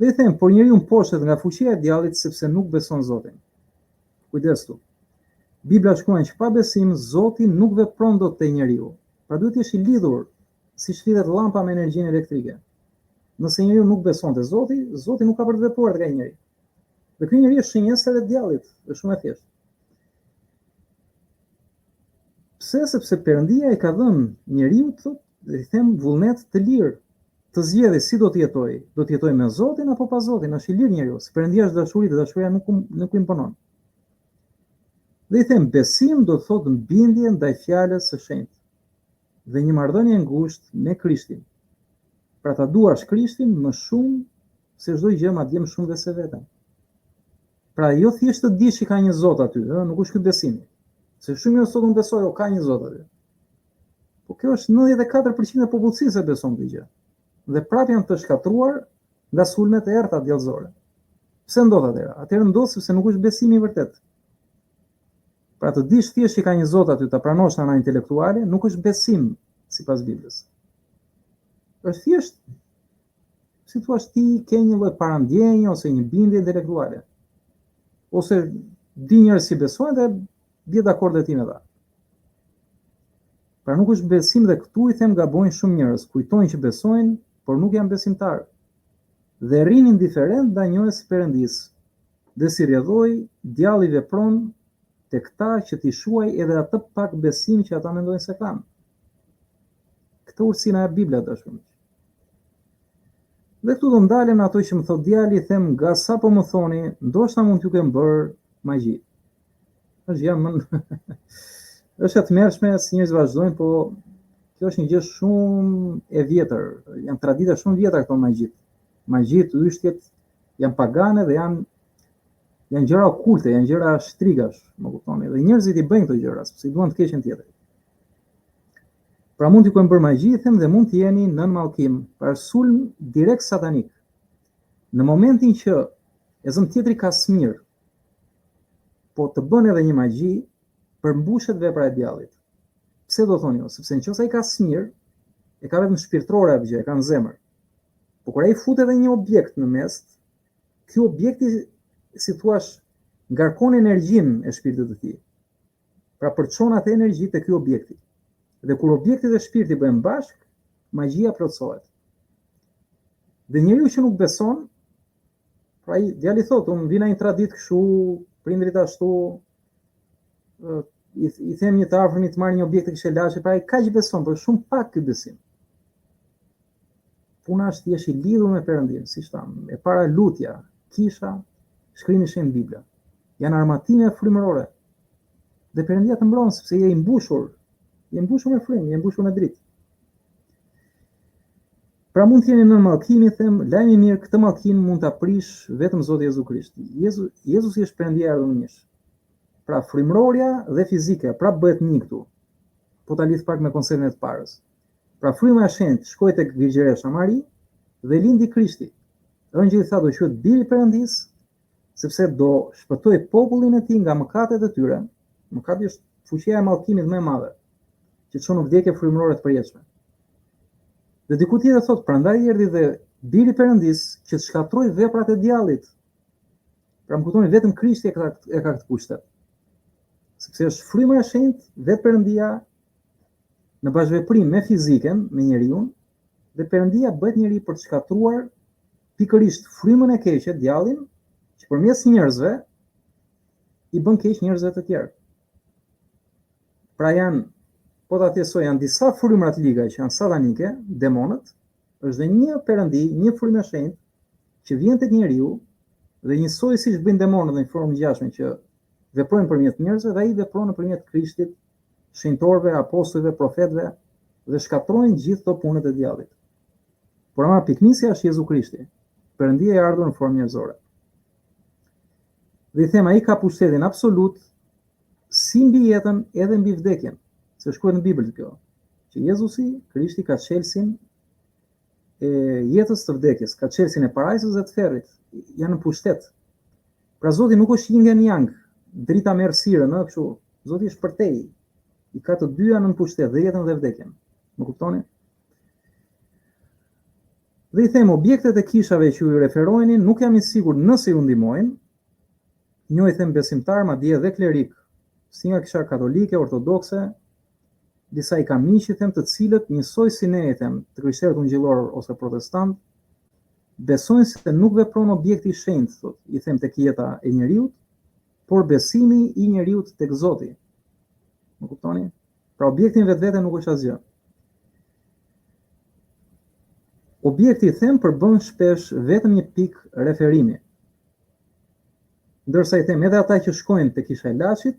Dhe i them, por njeriu mposhet nga fuqia e djallit sepse nuk beson Zotin. Kujdes tu. Bibla shkruan që pa besim Zoti nuk vepron dot te njeriu. Pra duhet të jesh i lidhur, siç lidhet llampa me energjinë elektrike. Nëse njeriu nuk beson te Zoti, Zoti nuk ka për të vepruar tek ai njeri. Dhe ky njeri është shenjesa e djallit, është shumë e thjeshtë. Pse? Sepse Perëndia i ka dhënë njeriu i them vullnet të lirë, të zgjedhë si do të jetojë. Do të jetojë me Zotin apo pa Zotin, është i lirë njeriu. Se Perëndia është dashuri, dhe dashuria nuk imponon. Dhe i them, besim do të thotë bindje ndaj fjalës së shenjtë dhe një marrëdhënie ngushtë me Krishtin. Pra ta duash Krishtin më shumë se çdo gjë, madje më shumë dhe se veten. Pra jo thjesht të dish që ka një Zot aty, nuk është ky besimi. Se shumë njerëz sot nuk besojnë, ka një Zot aty. Po kjo është 94% e popullsisë e beson këtë gjë. Dhe prapë janë të shkatruar nga sulmet e errta djallëzore. Pse ndodh atëherë? Atëherë ndodh sepse nuk është besimi i vërtet. Pra të dish thjesht që ka një Zot aty, ta pranosh në ana intelektuale, nuk është besim sipas Biblës. Është thjesht, si thua ti, ke një lloj parandjenje ose një bindje intelektuale. Ose di njerëz që besojnë dhe bie dakord me ti me ta. Pra nuk është besim dhe këtu i them gabojnë shumë njerëz, kujtojnë që besojnë, por nuk janë besimtarë. Dhe rrin indiferent ndaj njohjes së Perëndisë. Dhe si rrjedhoi, djalli vepron te këta që t'i shuaj edhe atë pak besim që ata mendojnë se kanë. Këtë urësi na jep Bibla dashur. Dhe këtu do ndalem në ato që më thot djali, them nga sa po më thoni, ndoshta mund t'ju kem bërë magji. Është jam është e tmerrshme si njerëz vazhdojnë, po kjo është një gjë shumë e vjetër. Janë tradita shumë vjetra këto magjit. Magjit, yshtjet janë pagane dhe janë gjëra okulte, janë gjëra shtrigash, më kuptoni. Dhe njerëzit i bëjnë këto gjëra sepse i duan të keqen tjetër. Pra mund t'ju bërë magji, them, dhe mund të jeni nën mallkim, për sulm direkt satanik. Në momentin që e zëm tjetri ka smir, po të bën edhe një magji, përmbushet vepra e djallit. Pse do thoni jo? Sepse nëse ai ka smir, e ka vetëm shpirtërore atë gjë, e ka në zemër. Po kur ai futet edhe një objekt në mes, ky objekti, si thua, ngarkon energjinë e shpirtit të tij. Pra përçon atë energji te ky objekti. Dhe kur objekti dhe shpirti bëhen bashk, magjia plotësohet. Dhe njeriu që nuk beson, pra djali thotë, unë vina një tradit kështu, prindrit ashtu, i them një të afërmit të marrë një objekt të këshelashe, pra ai kaq beson, por shumë pak ky besim. Puna është jesh i lidhur me Perëndin, siç tham, e para lutja, kisha, shkrimi shenjtë Bibla. Janë armatime frymërore. Dhe Perëndia të mbron sepse je i mbushur me frymë, je i mbushur me dritë. Pra mund të jeni në mallkimi, them, lajmi i mirë, këtë mallkim mund ta prish vetëm Zoti Jezu Krishti. Jezusi është Perëndia ardhëmërisht. Pra frymërorja dhe fizike, pra bëhet një këtu. Po ta lidh pak me konceptin e të parës. Pra fryma e shenjtë shkoi tek Virgjëresha Mari dhe lindi Krishti. Ëngjëlli tha do quhet biri i Perëndisë, sepse do shpëtoi popullin e tij nga mëkatet e tyre. Mëkati është fuqia e mallkimit më e madhe, që çon në vdekje frymërore të përjetshme. Dhe diku tjetër thotë, prandaj erdhi dhe biri i Perëndisë që të shkatroi veprat e djallit. Pra më kuptoni, vetëm Krishti e ka këtë pushtet. sepse është fryma e shenjtë vetë Perëndia në bashkëveprim me fizikën, me njeriu, dhe Perëndia bëhet njeri për të shkatruar pikërisht frymën e keqe, djallin, që përmes njerëzve i bën keq njerëzve të tjerë. Pra janë, po ta thjesoj, janë disa frymra të liga që janë satanike, demonët, është dhe një Perëndi, një frymë e shenjtë që vjen tek njeriu dhe njësoj siç bëjnë demonët në formë ngjashme që veprojnë përmjet njerëzve dhe ai vepron nëpërmjet Krishtit, shenjtorëve, apostujve, profetëve dhe shkatrojnë gjithë këto punët e djallit. Por ama piknisja është Jezu Krishti, Perëndia e ardhur në formë njerëzore. Dhe i them, ai ka pushtetin absolut si mbi jetën edhe mbi vdekjen, se shkruhet në Bibël kjo, që Jezusi, Krishti ka çelësin e jetës të vdekjes, ka çelësin e parajsës dhe të ferrit, janë në pushtet. Pra Zoti nuk është yin and yang, drita me errësirën, kështu. Zoti është përtej, i ka të dyja në pushtet, dhe jetën dhe vdekjen. Më kuptoni? Dhe i them, objektet e kishave që ju referojnë, nuk jam i sigurt nëse ju ndihmojnë. Një i them besimtar, madje edhe klerik, si nga kisha katolike, ortodokse, disa i kam miq, i them, të cilët njësoj si ne, i them, të krishterët ungjillor ose protestant, besojnë se nuk vepron objekti i shenjtë, i them, tek jeta e njeriut, por besimi i njeriut tek Zoti. Më kuptoni? Pra objekti vetvete nuk është asgjë. Objekti, i them, përbën shpesh vetëm një pikë referimi. Ndërsa i them, edhe ata që shkojnë tek kisha e laçit,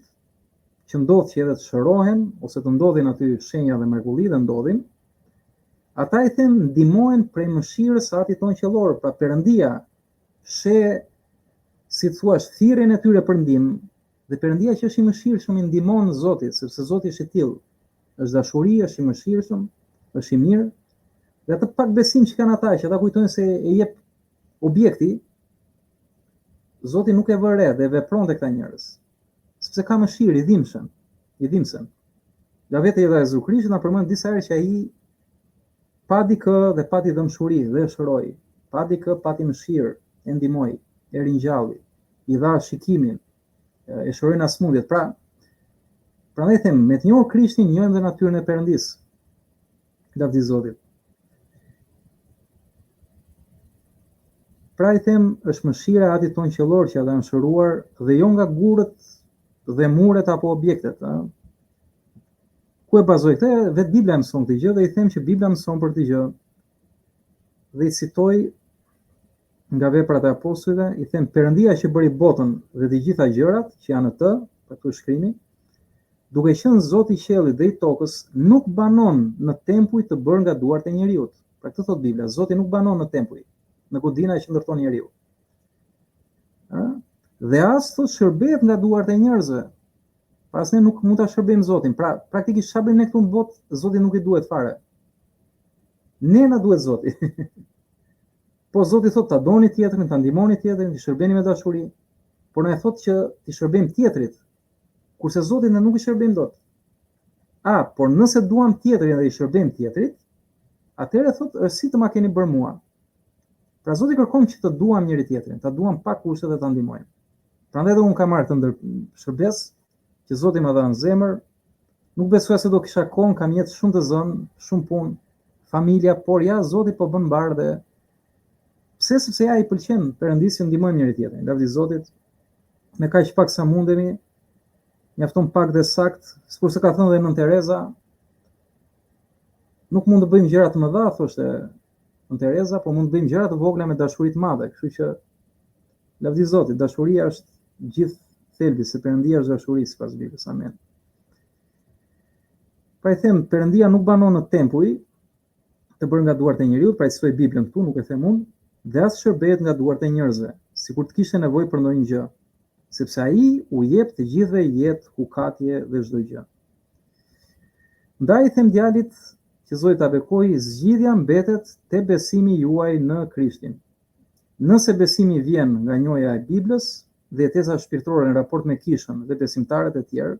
që ndodh që edhe të shërohen, ose të ndodhin aty shenja dhe mrekulli dhe ndodhin, ata i them ndihmohen prej mëshirës së Atit tonë qellor, pra Perëndia she, si thua, thirrjen e tyre për ndihmë, dhe Perëndia që është i mëshirshëm i ndihmon Zotit, sepse Zoti është i tillë, është dashuri, është i mëshirshëm, është i mirë, dhe atë pak besim që kanë ata, që ata kujtojnë se e jep objekti, Zoti nuk e vë re dhe vepron te këta njerëz, sepse ka mëshirë, i dhimbshëm. Ja vetë edhe Jezu Krishti na përmend disa herë që ai pati kë dhe pati dëmshuri dhe shëroi, pati kë, pati mëshirë, e ndihmoi, e ringjalli, i dha shikimin, e shëroi nga smundjet. Prandaj them, me të njohur Krishtin njohim dhe natyrën e Perëndisë. Lavdi Zotit. Pra i them, është mëshira e Atit tonë qellor që ata janë shëruar dhe jo nga gurët dhe muret apo objektet. Ku e bazoj këtë? Vetë Bibla mëson këtë gjë dhe i them që Bibla mëson për këtë gjë. Dhe i citoj nga Veprat e Apostujve, i them, Perëndia që bëri botën dhe të gjitha gjërat që janë në të, për këtë shkrimi, duke qenë Zoti i qiellit dhe i tokës, nuk banon në tempuj të bërë nga duart e njeriut. Pra këtë thot Bibla, Zoti nuk banon në tempuj, në godina që ndërton njeriu. Dhe as thot shërbehet nga duart e njerëzve. Pas ne nuk mund ta shërbejmë Zotin. Pra praktikisht çfarë bëjmë ne këtu në botë, Zoti nuk i duhet fare. Ne na duhet Zoti. Po Zoti thot ta doni tjetrin, ta ndihmoni tjetrin, të shërbeni me dashuri, por ne thot që të shërbejmë tjetrit, kurse Zotit ne nuk i shërbejmë dot. Por nëse duam tjetrin dhe i shërbejmë tjetrit, atëherë thot është si të ma keni bërë mua. Pra Zoti kërkon që të duam njëri tjetrin, ta duam pa kushte dhe ta ndihmojmë. Prandaj edhe unë kam marrë të ndër shërbes që Zoti më dha në zemër, nuk besoj se do kisha kohën, kam jetë shumë të zënë, shumë punë, familja, por ja Zoti po bën mbar dhe pse, sepse ja i pëlqen Perëndisë, ndihmojmë njëri tjetrin. Lavdi Zotit, me kaq pak sa mundemi, mjafton pak dhe sakt, sikurse ka thënë dhe Nën Tereza, nuk mund të bëjmë gjëra të mëdha, thoshte Nën Tereza, por mund të bëjmë gjëra të vogla me dashuri të madhe. Kështu që lavdi Zotit, dashuria është gjithë thelbi, se Perëndia është dashuri sipas Biblës. Amen. Pra i them, Perëndia nuk banon në tempuj të bërë nga duart e njeriut, pra i citoj Biblën këtu, nuk e them unë, dhe as shërbehet nga duart e njerëzve, sikur të kishte nevojë për ndonjë gjë, sepse ai u jep të gjithëve jetë, hukatje dhe çdo gjë. Ndaj i them djalit që Zoti ta bekojë, zgjidhja mbetet te besimi juaj në Krishtin. Nëse besimi vjen nga njohja e Biblës dhe jetesa shpirtërore në raport me kishën dhe besimtarët e tjerë,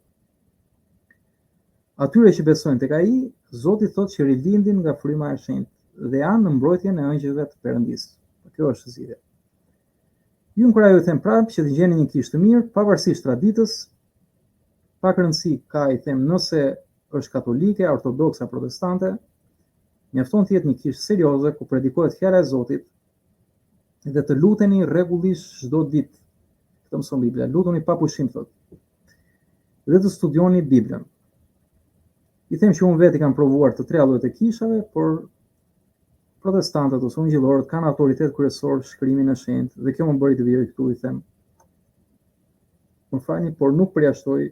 atyre që besojnë tek ai, Zoti thotë që rilindin nga fryma e shenjtë dhe janë në mbrojtjen e angjëllëve të Perëndisë. Kjo është zgjidhja. Ju nkurajoj të them prapë që të gjeni një kishë të mirë, pavarësisht traditës, pak rëndësi ka, i them, nëse është katolike, ortodokse, protestante, mjafton të jetë një kishë serioze ku predikohet fjala e Zotit dhe të luteni rregullisht çdo ditë. Këtë mëson Bibla, lutuni pa pushim thotë. Dhe të studioni Biblën. I them që unë vetë kam provuar të tre llojet e kishave, por protestantët ose ungjillorët kanë autoritet kryesor shkrimin e shenjtë dhe kjo më bëri të vijoj këtu, i them. Më falni, por nuk përjashtoj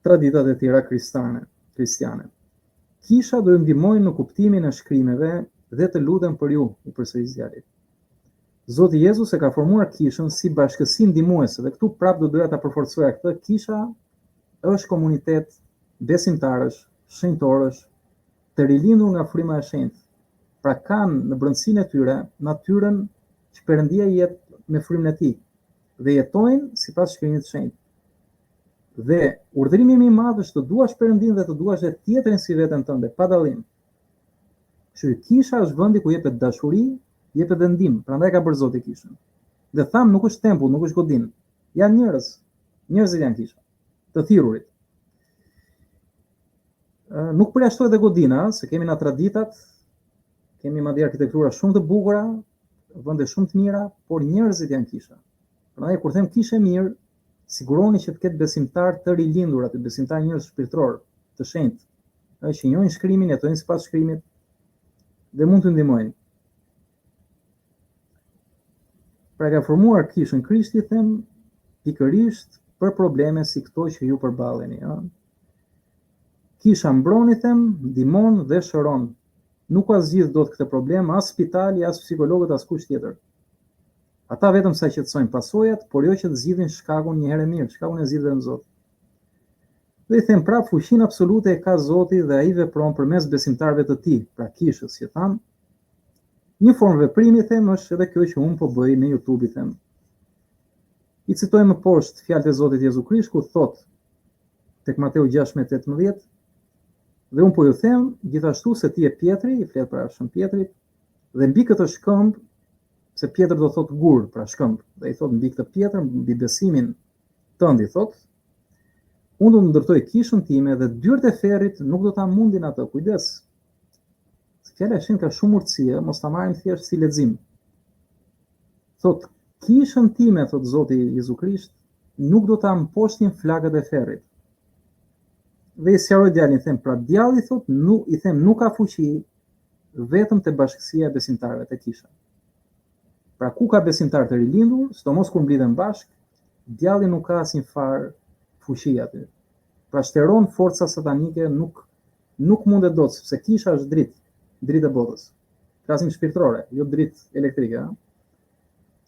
traditat e tjera kristiane. Kisha do ju ndihmojnë në kuptimin e shkrimeve dhe të lutem për ju, i përsëris djalit. Zoti Jezus e ka formuar kishën si bashkësi ndihmuese dhe këtu prapë do doja ta përforcoja këtë. Kisha është komunitet besimtarësh, shenjtorësh, të rilindur nga fryma e shenjtë. Pra kanë në brendësinë e tyre natyrën që Perëndia jetë me frymën e tij dhe jetojnë sipas shkrimit të shenjtë. Dhe urdhërimi më i madh është të duash Perëndin dhe të duash edhe tjetrin si veten tënde, pa dallim. Kështu kisha është vendi ku jepet dashuri, jepet edhe ndihmë, prandaj ka bërë Zoti kishën. Dhe tham, nuk është tempull, nuk është godin. Janë njerëzit janë kisha, të thirrurit. Nuk përjashtoj edhe godina, se kemi na traditat, kemi madje arkitektura shumë të bukura, vende shumë të mira, por njerëzit janë kisha. Prandaj kur them kishë mirë, siguroni që të ketë besimtar të rilindur aty, besimtar njerëz shpirtëror, të shenjtë, që njohin shkrimin, jetojnë sipas shkrimit dhe mund të ndihmojnë. Pra ka formuar kishën Krishti, them, pikërisht për probleme si këto që ju përballeni, Kisha mbron, them, ndihmon dhe shëron. Nuk ka zgjidh dot këtë problem as spitali, as psikologët, as kush tjetër. Ata vetëm sa qetësojnë pasojat, por jo që të zgjidhin shkakun një herë mirë, shkakun e zgjidh vetëm Zoti. Dhe i them prap, fuqinë absolute e ka Zoti dhe ai vepron përmes besimtarëve të tij, pra kishës, që tham. Një formë veprimi, them, është edhe kjo që unë po bëj në YouTube, them. I citoj më poshtë fjalët e Zotit Jezu Krisht, ku thot tek Mateu 16:18, dhe unë po ju them gjithashtu se ti je Pjetri, i flet për Shën Pjetrit, dhe mbi këtë shkëmb, se Pjetër do thot gur, pra shkëmb, dhe i thot mbi këtë Pjetër, mbi besimin tënd, i thot, unë do të ndërtoj kishën time dhe dyrët e ferrit nuk do ta mundin atë. Kujdes. Fjala e shenjtë ka shumë urtësi, mos ta marrim thjesht si lexim. Thot, kishën time, thot Zoti Jezu Krisht, nuk do ta mposhtin flakët e ferrit. Dhe i sqaroj djalin, them, pra djalli thot, nuk ka fuqi vetëm te bashkësia e besimtarëve te kisha. Pra ku ka besimtar të rilindur, sidomos kur mblidhen bashk, djalli nuk ka asnjë farë fuqi aty. Pra shteron forca satanike, nuk mundet dot, sepse kisha është dritë e botës. Flasim shpirtërore, jo dritë elektrike,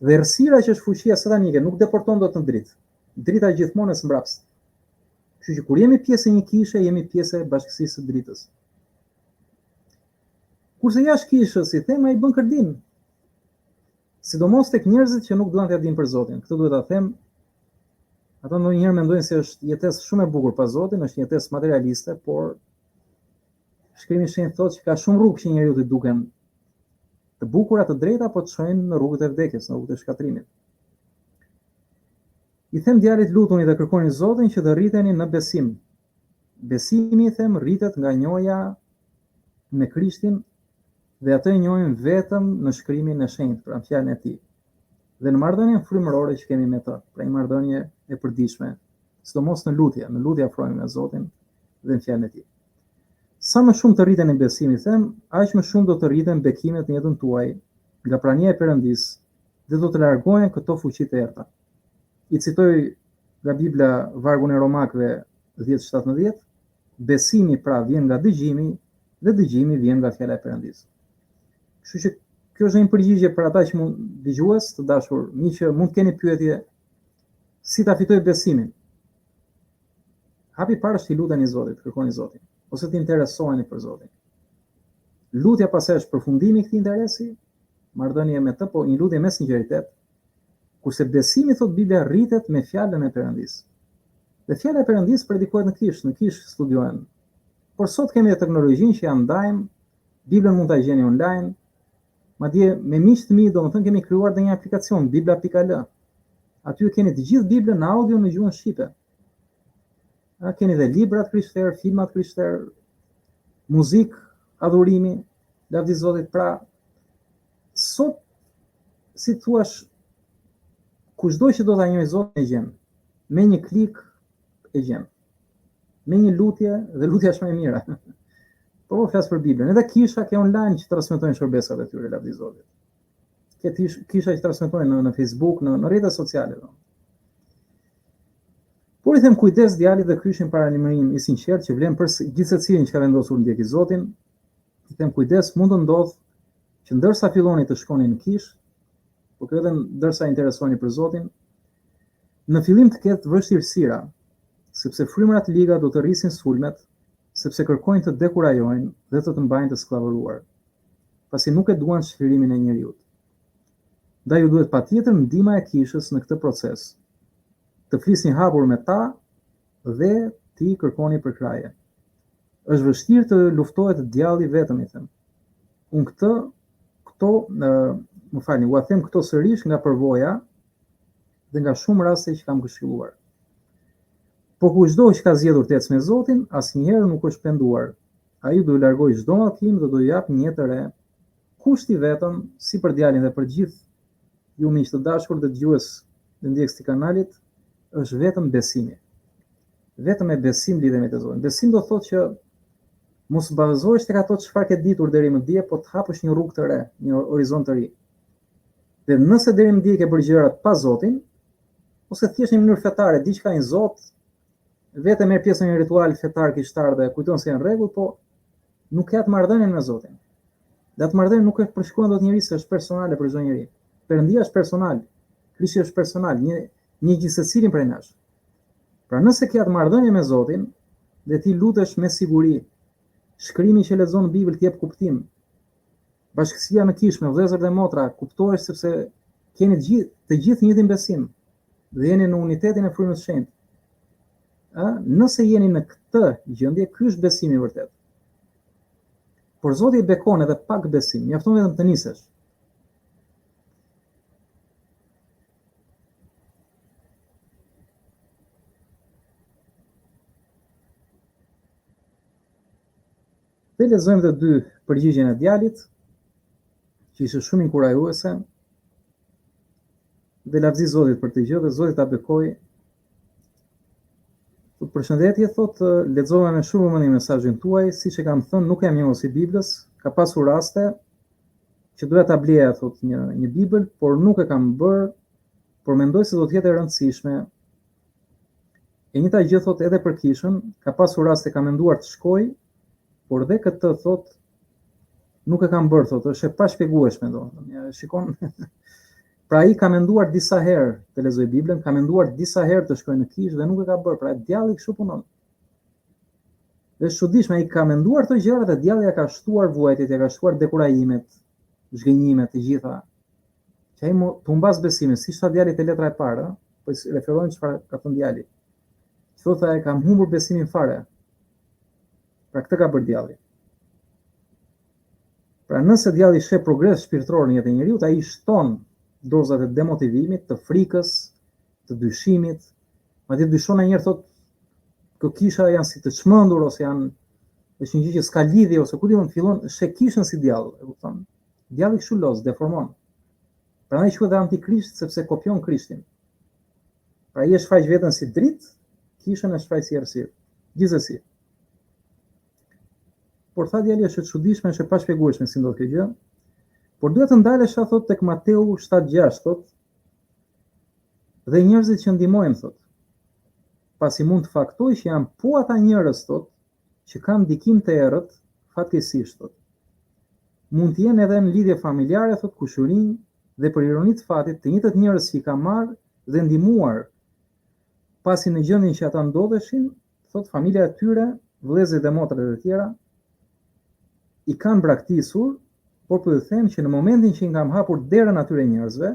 Dhe errësira që është fuqia satanike nuk deporton dot në dritë. Drita gjithmonë është mbrapsht. Kështu që kur jemi pjesë e një kishe, jemi pjesë e bashkësisë së dritës. Kurse jashtë kishës, si them, ai bën kërdim. Sidomos tek njerëzit që nuk duan t'ia dinë për Zotin. Këtë duhet ta them. Ata ndonjëherë mendojnë se është jetesë shumë e bukur pa Zotin, është një jetesë materialiste, por shkrimi i shenjtë thotë që ka shumë rrugë që njeriu të duken të bukura, të drejta, po të çojnë në rrugët e vdekjes, në rrugët e shkatrimit. I them djalit, lutuni dhe kërkoni Zotin që të rriteni në besim. Besimi, i them, rritet nga njohja me Krishtin dhe atë e njohim vetëm në shkrimin e shenjtë, pra në fjalën e tij. Dhe në marrëdhënien frymërore që kemi me të, pra një marrëdhënie e përditshme, sidomos në lutje afrohemi me Zotin dhe në fjalën e tij. Sa më shumë të rriten në besim, i them, aq më shumë do të rriten bekimet në jetën tuaj nga prania e Perëndisë dhe do të largohen këto fuqi të errta. I citoj nga Bibla vargun e Romakëve 10:17, besimi pra vjen nga dëgjimi dhe dëgjimi vjen nga fjala e Perëndisë. Kështu që kjo është një përgjigje për ata që mund dëgjues të dashur, miq, që mund të keni pyetje si ta fitoj besimin. Hapi parë është i luteni Zotit, kërkoni Zotin, ose të interesoheni për Zotin. Lutja pastaj është përfundimi i këtij interesi, marrëdhënie me të, po një lutje me sinqeritet, kurse besimi, thot Bibla, rritet me fjalën e Perëndisë. Dhe fjala e Perëndisë predikohet në kishë studiohen. Por sot kemi dhe teknologjinë që ja ndajmë, Biblën mund ta gjeni online, madje me miq të mi, domethënë kemi krijuar dhe një aplikacion, bibla.al. Aty keni të gjithë Biblën në audio në gjuhën shqipe. Keni dhe librat krishterë, filmat krishterë, muzikë, adhurimi, lavdi Zotit. Pra, sot, si thuash, kushdo që do ta njohë Zotin e gjen. Me një klik e gjen. Me një lutje, dhe lutja është më e mira. Po flas për Biblën. Edhe kisha ke online që transmetojnë shërbesat e tyre, lavdi Zotit. Ke kisha që transmetojnë në Facebook, në rrjetet sociale. Por I them kujdes djalit dhe kryshin paralajmërim I sinqert që vlen për gjithë secilin që ka vendosur ndjeki Zotin. I them kujdes, mund të ndodh që ndërsa filloni të shkoni në kish, por edhe ndërsa interesoni për Zotin, në fillim të ketë vështirësira, sepse frymërat liga do të rrisin sulmet, sepse kërkojnë të dekurajojnë dhe të mbajnë të sklavëruar, pasi nuk e duan shfirimin e njerëzit. Ndaj ju duhet patjetër ndihma e kishës në këtë proces. Të flisni hapur me ta dhe ti kërkoni për kraje. Është vështirë të luftohet djalli vetëm, I them. Unë u them këto sërish nga përvoja dhe nga shumë raste që kam këshilluar. Po kushdo që ka zgjedhur të ecë me Zotin, asnjëherë nuk është penduar. Ai do të largojë çdo mallkim dhe do të jap një jetë të re. Kushti vetëm, si për djalin dhe për gjithë ju miq të dashur dhe dëgjues dhe ndjekës të kanalit, është vetëm besimi. Vetëm me besim lidhemi te Zoti. Besim do thotë që mos bazohesh tek ato çfarë ke ditur deri më dje, po të hapësh një rrugë të re, një horizont të ri. Dhe nëse deri më dje ke bërë gjërat pa Zotin, ose thjesht në mënyrë fetare, di që ka një Zot, vetëm merr pjesë në një ritual fetar kishtar dhe kujton se janë rregull, po nuk ka atë marrëdhënie me Zotin. Dhe atë marrëdhënie nuk e përshkruan dot njerëzit, se është personale për çdo njeri. Perëndia është personal, Krishti është personal, një gjithsecilin prej nesh. Pra nëse ke atë marrëdhënie me Zotin dhe ti lutesh me siguri, shkrimi që lexon në Bibël t'jep kuptim. Bashkësia në kishë me vëllezër dhe motra kuptohesh sepse keni të gjithë një njëjtin besim dhe jeni në unitetin e frymës së shenjtë. Nëse jeni në këtë gjendje, ky është besimi I vërtet. Por Zoti I bekon edhe pak besim, mjafton vetëm të nisesh. Dhe lexojmë të dy përgjigjen e djalit, që ishte shumë inkurajuese. Dhe lavdi Zotit për të gjë dhe Zoti ta bekoj. Përshëndetje, thotë, lexova me shumë vëmendje mesazhin tuaj, siç e kam thënë, nuk jam njohës I Biblës, ka pasur raste që doja ta bleja, thotë, një Bibël, por nuk e kam bërë, por mendoj se do të jetë e rëndësishme. E njëjta gjë thotë edhe për kishën, ka pasur raste kam menduar të shkoj, por dhe këtë thotë nuk e kam bërë, thotë, është e pashpjegueshme, domethënë. Shikon. Pra ai ka menduar disa herë të lexoj Biblën, ka menduar disa herë të shkojë në kishë dhe nuk e ka bërë. Pra djalli kështu punon. Dhe çuditshme, ai ka menduar këto gjëra dhe djalli ja ka shtuar vuajtjet, ja ka shtuar dekurajimet, zhgënjimet të gjitha. Që ai të humbas besimin, siç tha djali te letra e parë, po referojnë çfarë ka thënë djali. Thotë ai kam humbur besimin fare. Pra këtë ka bërë djalli. Pra nëse djalli sheh progres shpirtëror në jetën e njeriu, ai shton dozat e demotivimit, të frikës, të dyshimit. Madje dyshon një herë thotë, këto kisha janë si të çmendur ose është një gjë që s'ka lidhje ose ku diun fillon sheh kishën si djall, e kupton? Djalli kështu los, deformon. Prandaj quhet antikrist sepse kopjon Krishtin. Pra ai e shfaq veten si dritë, kishën e shfaq si errësirë. Gjithsesi. Por tha djali është e çuditshme, është e pashpjegueshme si ndodh kjo gjë. Por duhet të ndalesha, thot, tek Mateu 7:6, thot, dhe njerëzit që ndihmojnë, thot, pasi mund të faktoj që janë po ata njerëz, thot, që kanë ndikim të errët, fatkeqësisht, thot. Mund të jenë edhe në lidhje familjare, thot, kushërinj dhe për ironi të fatit, të njëjtët njerëz që I ka marrë dhe ndihmuar pasi në gjendjen që ata ndodheshin, thot, familja e tyre, vëllezërit dhe motrat e tjera, I kanë braktisur. Por po ju them që në momentin që I kam hapur derën atyre njerëzve,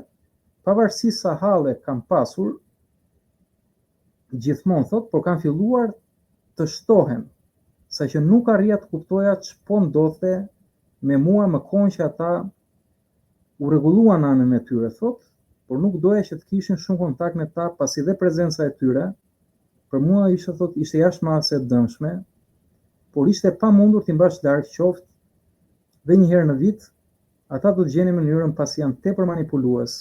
pavarësisht sa halle kam pasur, gjithmonë thot, por kanë filluar të shtohen, saqë nuk arrija të kuptoja ç'po ndodhte me mua më konë që ata u rregulluan anën e tyre, thot, por nuk doja që të kishin shumë kontakt me ta, pasi dhe prezenca e tyre Për mua ishte jashtëmarrëse e dëmshme, por ishte e pamundur t'i mbash larg qoftë dhe një herë në vit, ata do të gjenin mënyrën pasi janë tepër manipulues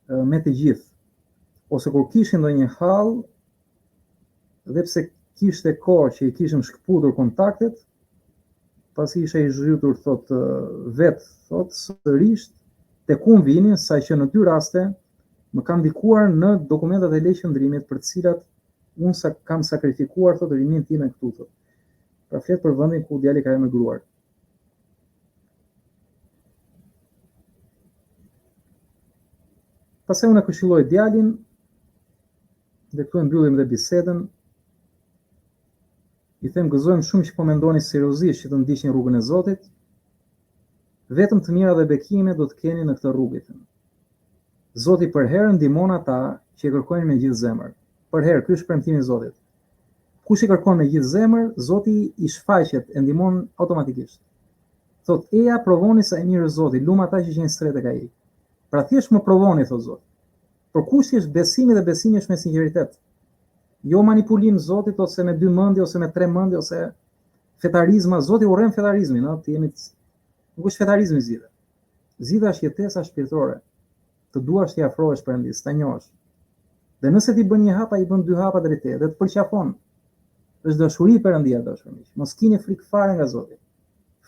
me të gjithë, ose kur kishin ndonjë hall, dhe pse kishte kohë që i kishim shkëputur kontaktet, pasi isha i zhytur sërish te ku vinin, saqë në 2 raste më kam ndikuar në dokumentat e leqëndrimit për të cilat unë kam sakrifikuar rinin time këtu. Pra flet për vendin ku djali ka emigruar. Pastaj unë këshilloj djalin, dhe këtu e mbyllim dhe bisedën. I them gëzojmë shumë që po mendoni seriozisht që të ndiqni rrugën e Zotit. Vetëm të mira dhe bekime do të keni në këtë rrugë. Zoti për herë ndihmon ata që e kërkojnë me gjithë zemër. Për herë, ky është premtimi i Zotit. Kush i kërkon me gjithë zemër, Zoti i shfaqet e ndihmon automatikisht. Thot, eja provoni sa e mirë Zoti, lum ata që qenë shtret tek ai. Pra thjesht më provoni, thot Zoti. Por kushti është besimi dhe besimi është me sinqeritet. Jo manipulim Zotit ose me 2 mendje ose me 3 mendje ose fetarizma. Zoti urren fetarizmin, nuk është fetarizmi zgjidhja. Zgjidhja është jetesa shpirtërore. Të duash t'i afrohesh Perëndis, ta njohësh. Dhe nëse ti bën 1 hap, ai bën 2 hapa drejt teje dhe të përqafon. Është dashuri Perëndia, dashurish. Mos keni frikë fare nga Zoti.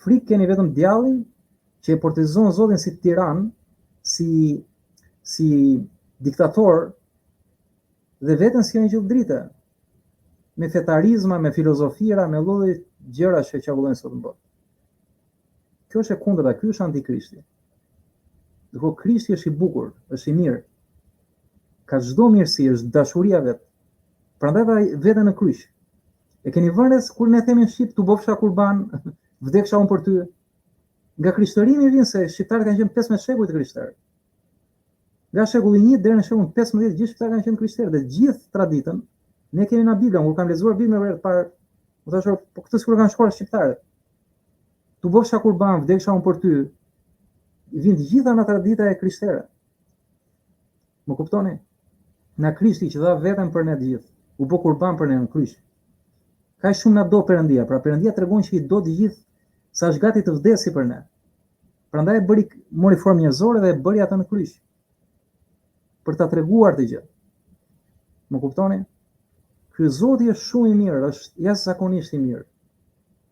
Frikë keni vetëm djallin që e portizon Zotin si tiran, si diktator, dhe vetën si një gjë drite, me fetarizma, me filozofira, me lloj gjëra që çavullojnë sot në botë. Kjo është e kundërta, ky është antikrishti. Dhe Krishti është i bukur, është i mirë. Ka çdo mirësi, është dashuria vet. Prandaj veten në kryq. E keni vënë kur ne themi në shqip, tu bofsha kurban, vdeksha unë për ty. Nga krishtërimi vjen se shqiptarët kanë qenë 15 shekuj të krishterë. Nga shekulli 1 deri në shekullin 15 gjithë shqiptarët kanë qenë krishterë dhe gjithë traditën ne kemi në Bibël, kur kam lexuar Biblën për herë të parë, u thashë, po këtë sikur kanë shkruar shqiptarët. Tu bofsha kurban, vdeksha unë për ty. Vjen të gjitha nga tradita e krishtere. Më kuptoni? Nga Krishti që dha veten për ne të gjithë, u bë kurban për ne në kryq. Ka shumë na do Perëndia, pra Perëndia tregon që i do të gjithë sa është gati të vdesë për ne. Prandaj mori formë njerëzore dhe e bëri atë në kryq. Për ta treguar të gjë. Më kuptoni? Ky Zoti është shumë i mirë, është jashtëzakonisht i mirë.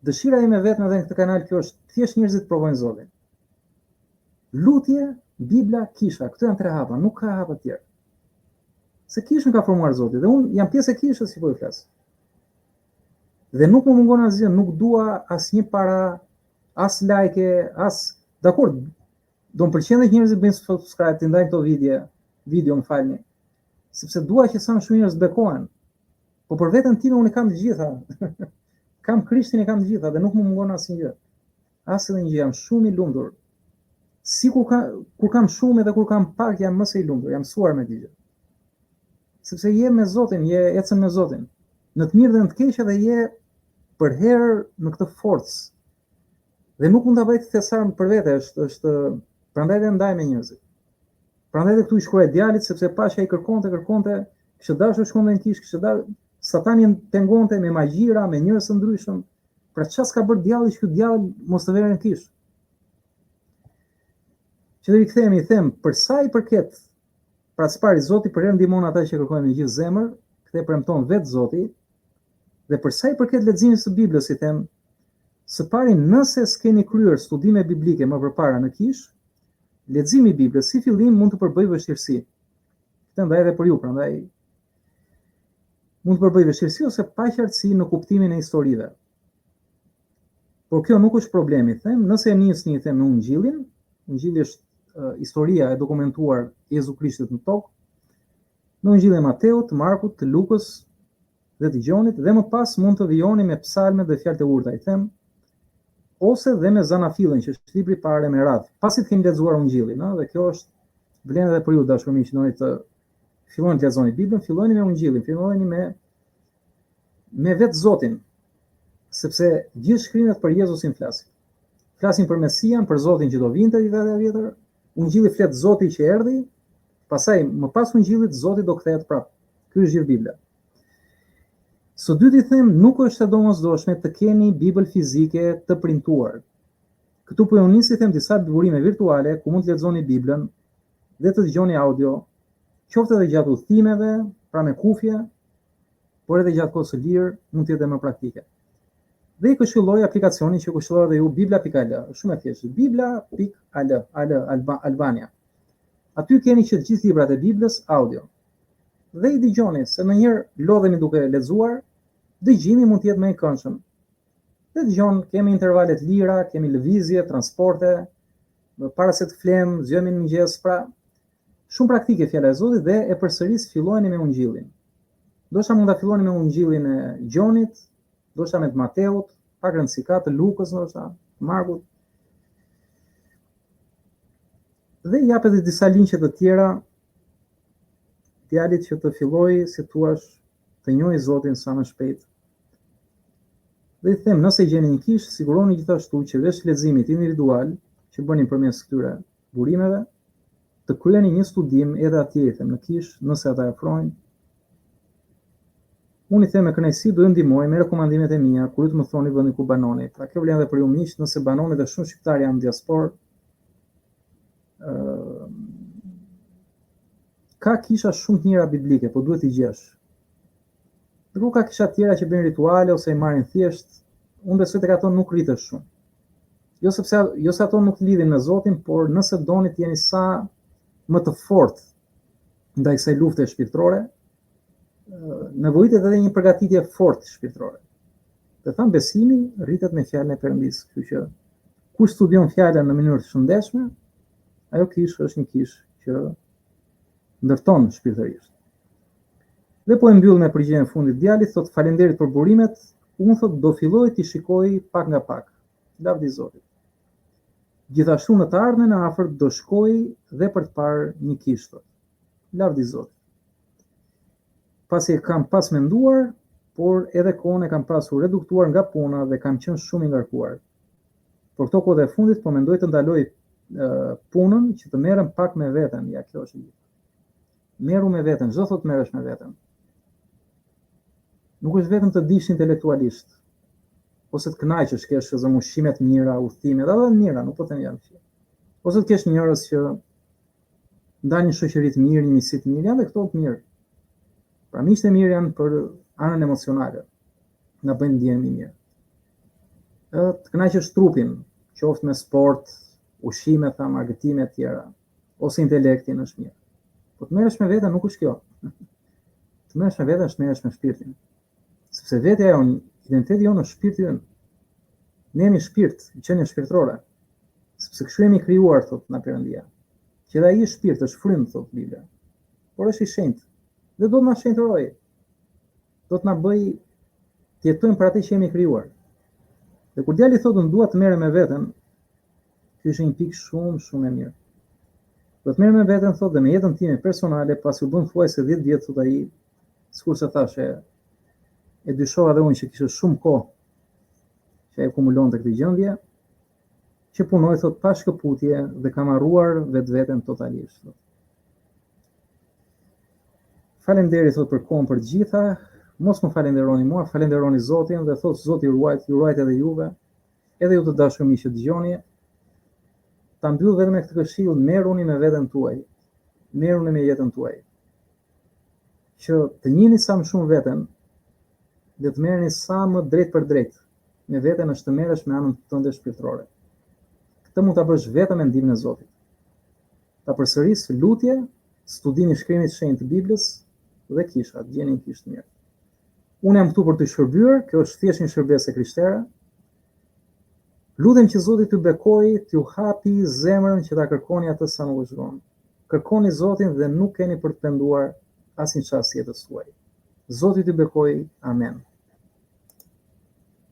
Dëshira ime vetëm edhe në këtë kanal kjo është thjesht njerëzit provojnë Zotin. Lutje, Bibla, kisha, këto janë 3 hapa, nuk ka hapa të tjerë. Se kishën ka formuar Zoti dhe unë jam pjesë e kishës si po i flas. Dhe nuk më mungon asgjë, nuk dua asnjë para, as like, dakor, do më pëlqen dhe njerëzit bëjnë subscribe, të ndajnë këto video më falni. Sepse dua që sa më shumë njerëz bekohen. Po për veten time unë kam të gjitha. Kam Krishtin e kam të gjitha dhe nuk më mungon asnjë. As edhe një gjë, jam shumë i lumtur. Si kur kam shumë edhe kur kam pak jam më së i lumtur, jam mësuar me këtë gjë. Sepse je me Zotin, ecën me Zotin. Në të mirë dhe në të keq edhe je për herë në këtë forcë. Dhe nuk mund ta bëj të thesar për vete, është prandaj dhe ndaj me njerëzit. Prandaj dhe këtu i shkruaj djalit sepse pashë ai kërkonte, kishte dashur shkonte në kish, kishte dashur Satani pengonte me magjira, me njerëz të ndryshëm. Pra çfarë s'ka bërë djalli që ky djall mos të vëre në kish? Që do i kthehemi, i them, për sa i përket, pra s'pari Zoti për herë ndihmon ata që kërkojnë me gjithë zemër, këtë premton vetë Zoti. Dhe për sa i përket leximit të Biblës, i them, së pari nëse s'keni kryer studime biblike më përpara në kish, leximi i Biblës si fillim mund të përbëjë vështirësi. Këtë ndaj edhe për ju, prandaj mund të përbëjë vështirësi ose paqartësi në kuptimin e historive. Por kjo nuk është problemi, them, nëse e nisni them në Ungjillin, Ungjilli është historia e dokumentuar e Jezu Krishtit në tokë, në Ungjillin e Mateut, të Markut, të Lukës dhe të Gjonit, dhe më pas mund të vijoni me psalmet dhe fjalët e urta, i them, ose dhe me Zanafillin, që është libri i parë me radhë, pasi të keni lexuar Ungjillin, dhe kjo është vlen edhe për ju dashur miq, që doni të filloni të lexoni Biblën, filloni me Ungjillin, filloni me vetë Zotin, sepse gjithë shkrimet për Jezusin flasin. Flasin për Mesian, për Zotin që do vinte ditë e vjetër. Ungjilli flet Zoti që erdhi, pastaj më pas Ungjillit Zoti do kthehet prapë. Ky është gjithë Bibla. Së dyti them, nuk është e domosdoshme të keni Bibël fizike të printuar. Këtu po ju nisi them disa burime virtuale ku mund të lexoni Biblën dhe të dëgjoni audio, qoftë edhe gjatë udhëtimeve, pra me kufje, por edhe gjatë kohës së lirë mund të jetë më praktike. Dhe I këshilloj aplikacionin që këshilloj edhe ju, bibla.al, është shumë e thjeshtë, bibla.al, Albania. Aty keni që të gjithë librat e Biblës audio. Dhe I dëgjoni, se ndonjëherë lodhemi duke lexuar, dëgjimi mund të jetë më I këndshëm. Dhe dëgjon, kemi intervalet lira, kemi lëvizje, transporte, para se të flem, zgjohemi në mëngjes, pra shumë praktike fjala e Zotit dhe e përsëris fillojeni me Ungjillin. Ndoshta mund ta filloni me Ungjillin e Gjonit, ndoshta me të Mateut, pak rëndësi ka të Lukës, ndoshta Markut. Dhe I japet edhe disa linqe të tjera djalit që të fillojë, si thua, të njohë Zotin sa më shpejt. Dhe I them, nëse gjeni një kishë, siguroni gjithashtu që veç leximit individual që bëni përmes këtyre burimeve, të kryeni një studim edhe atje I them në kishë, nëse ata e ofrojnë. Unë I them me kënaqësi do ju ndihmoj me rekomandimet e mia kur ju të më thoni vendin ku banoni. Pra kjo vlen edhe për ju miq, nëse banoni dhe shumë shqiptar janë në diasporë. Ka kisha shumë të mira biblike, po duhet I gjesh. Dhe ka kisha tjera që bëjnë rituale ose I marrin thjesht, unë besoj tek ato nuk rritesh shumë. Jo se ato nuk lidhin me Zotin, por nëse doni të jeni sa më të fortë ndaj kësaj lufte shpirtërore, nevojitet edhe një përgatitje fortë shpirtërore. Dhe thamë besimi rritet me fjalën e Perëndisë, kështu që kush studion fjalën në mënyrë të shëndetshme, ajo kishë është një kishë që ndërton shpirtërisht. Dhe po e mbyll me përgjigjen e fundit djalit, thot faleminderit për burimet, unë thot do filloj t'i shikoj pak nga pak. Lavdi Zotit. Gjithashtu në të ardhmen e afërt do shkoj dhe për të parë një kishë. Lavdi Zotit. Pasi e kam pas menduar, por edhe kohën e kam pasur reduktuar nga puna dhe kam qenë shumë I ngarkuar. Por këto kohë e fundit po mendoj të ndaloj punën që të merrem pak me veten, ja kjo është. Merru me veten, çdo thot merresh me veten. Nuk është vetëm të dish intelektualisht, ose të kënaqesh, kesh ushqime të mira, udhëtime, edhe të mira, nuk po them janë këto. Ose të kesh njerëz që ndajnë një shoqëri të mirë, një miqësi të mirë, janë dhe këto të mirë. Pra miqtë e mirë janë për anën emocionale, na bëjnë ndjehemi mirë. Të kënaqesh trupin, qoftë me sport, ushqime, argëtime të tjera, ose intelektin është mirë. Po të merresh me veten nuk është kjo. Të merresh me veten është merresh me shpirtin. Sepse vetja jonë, identiteti jonë është shpirti ynë. Ne jemi shpirt, qenie shpirtërore. Sepse kështu jemi krijuar, thot na Perëndia. Që edhe ai shpirt është frymë, thot Bibla. Por është I shenjtë. Dhe do të na shenjtërojë. Do të na bëj të jetojmë për atë që jemi krijuar. Dhe kur djali thotë dua të merrem me veten, ky është një pikë shumë e mirë. Do të merrem me veten, thotë, dhe me jetën time personale, pasi u bën thuajse 10 vjet, thot ai, sikurse thashë, e dyshova edhe unë që kishte shumë kohë që ai akumulonte këtë gjendje, që punoj, thot, pa shkëputje dhe kam harruar vetveten totalisht. Thot. Faleminderit, thot, për kohën për të gjitha, mos më falenderoni mua, falenderoni Zotin dhe thot Zoti ju ruajt edhe juve, edhe ju të dashur miq që dëgjoni. Ta mbyll vetëm me këtë këshill, merruni me veten tuaj, merruni me jetën tuaj. Që të njihni sa më shumë veten, dhe të merreni sa më drejt për drejt. Me veten është të merresh me anën tënde shpirtërore. Këtë mund ta bësh vetëm me ndihmën e Zotit. Ta përsëris lutje, studimi shkrimit të shenjtë të Biblës dhe kisha, të gjeni një kishë mirë. Unë jam këtu për të shërbyer, kjo është thjesht një shërbesë krishtere. Lutem që Zoti t'ju bekojë, t'ju hapi zemrën që ta kërkoni atë sa më vazhdon. Kërkoni Zotin dhe nuk keni për të penduar asnjë çast jetës tuaj. Zoti t'ju bekojë. Amen.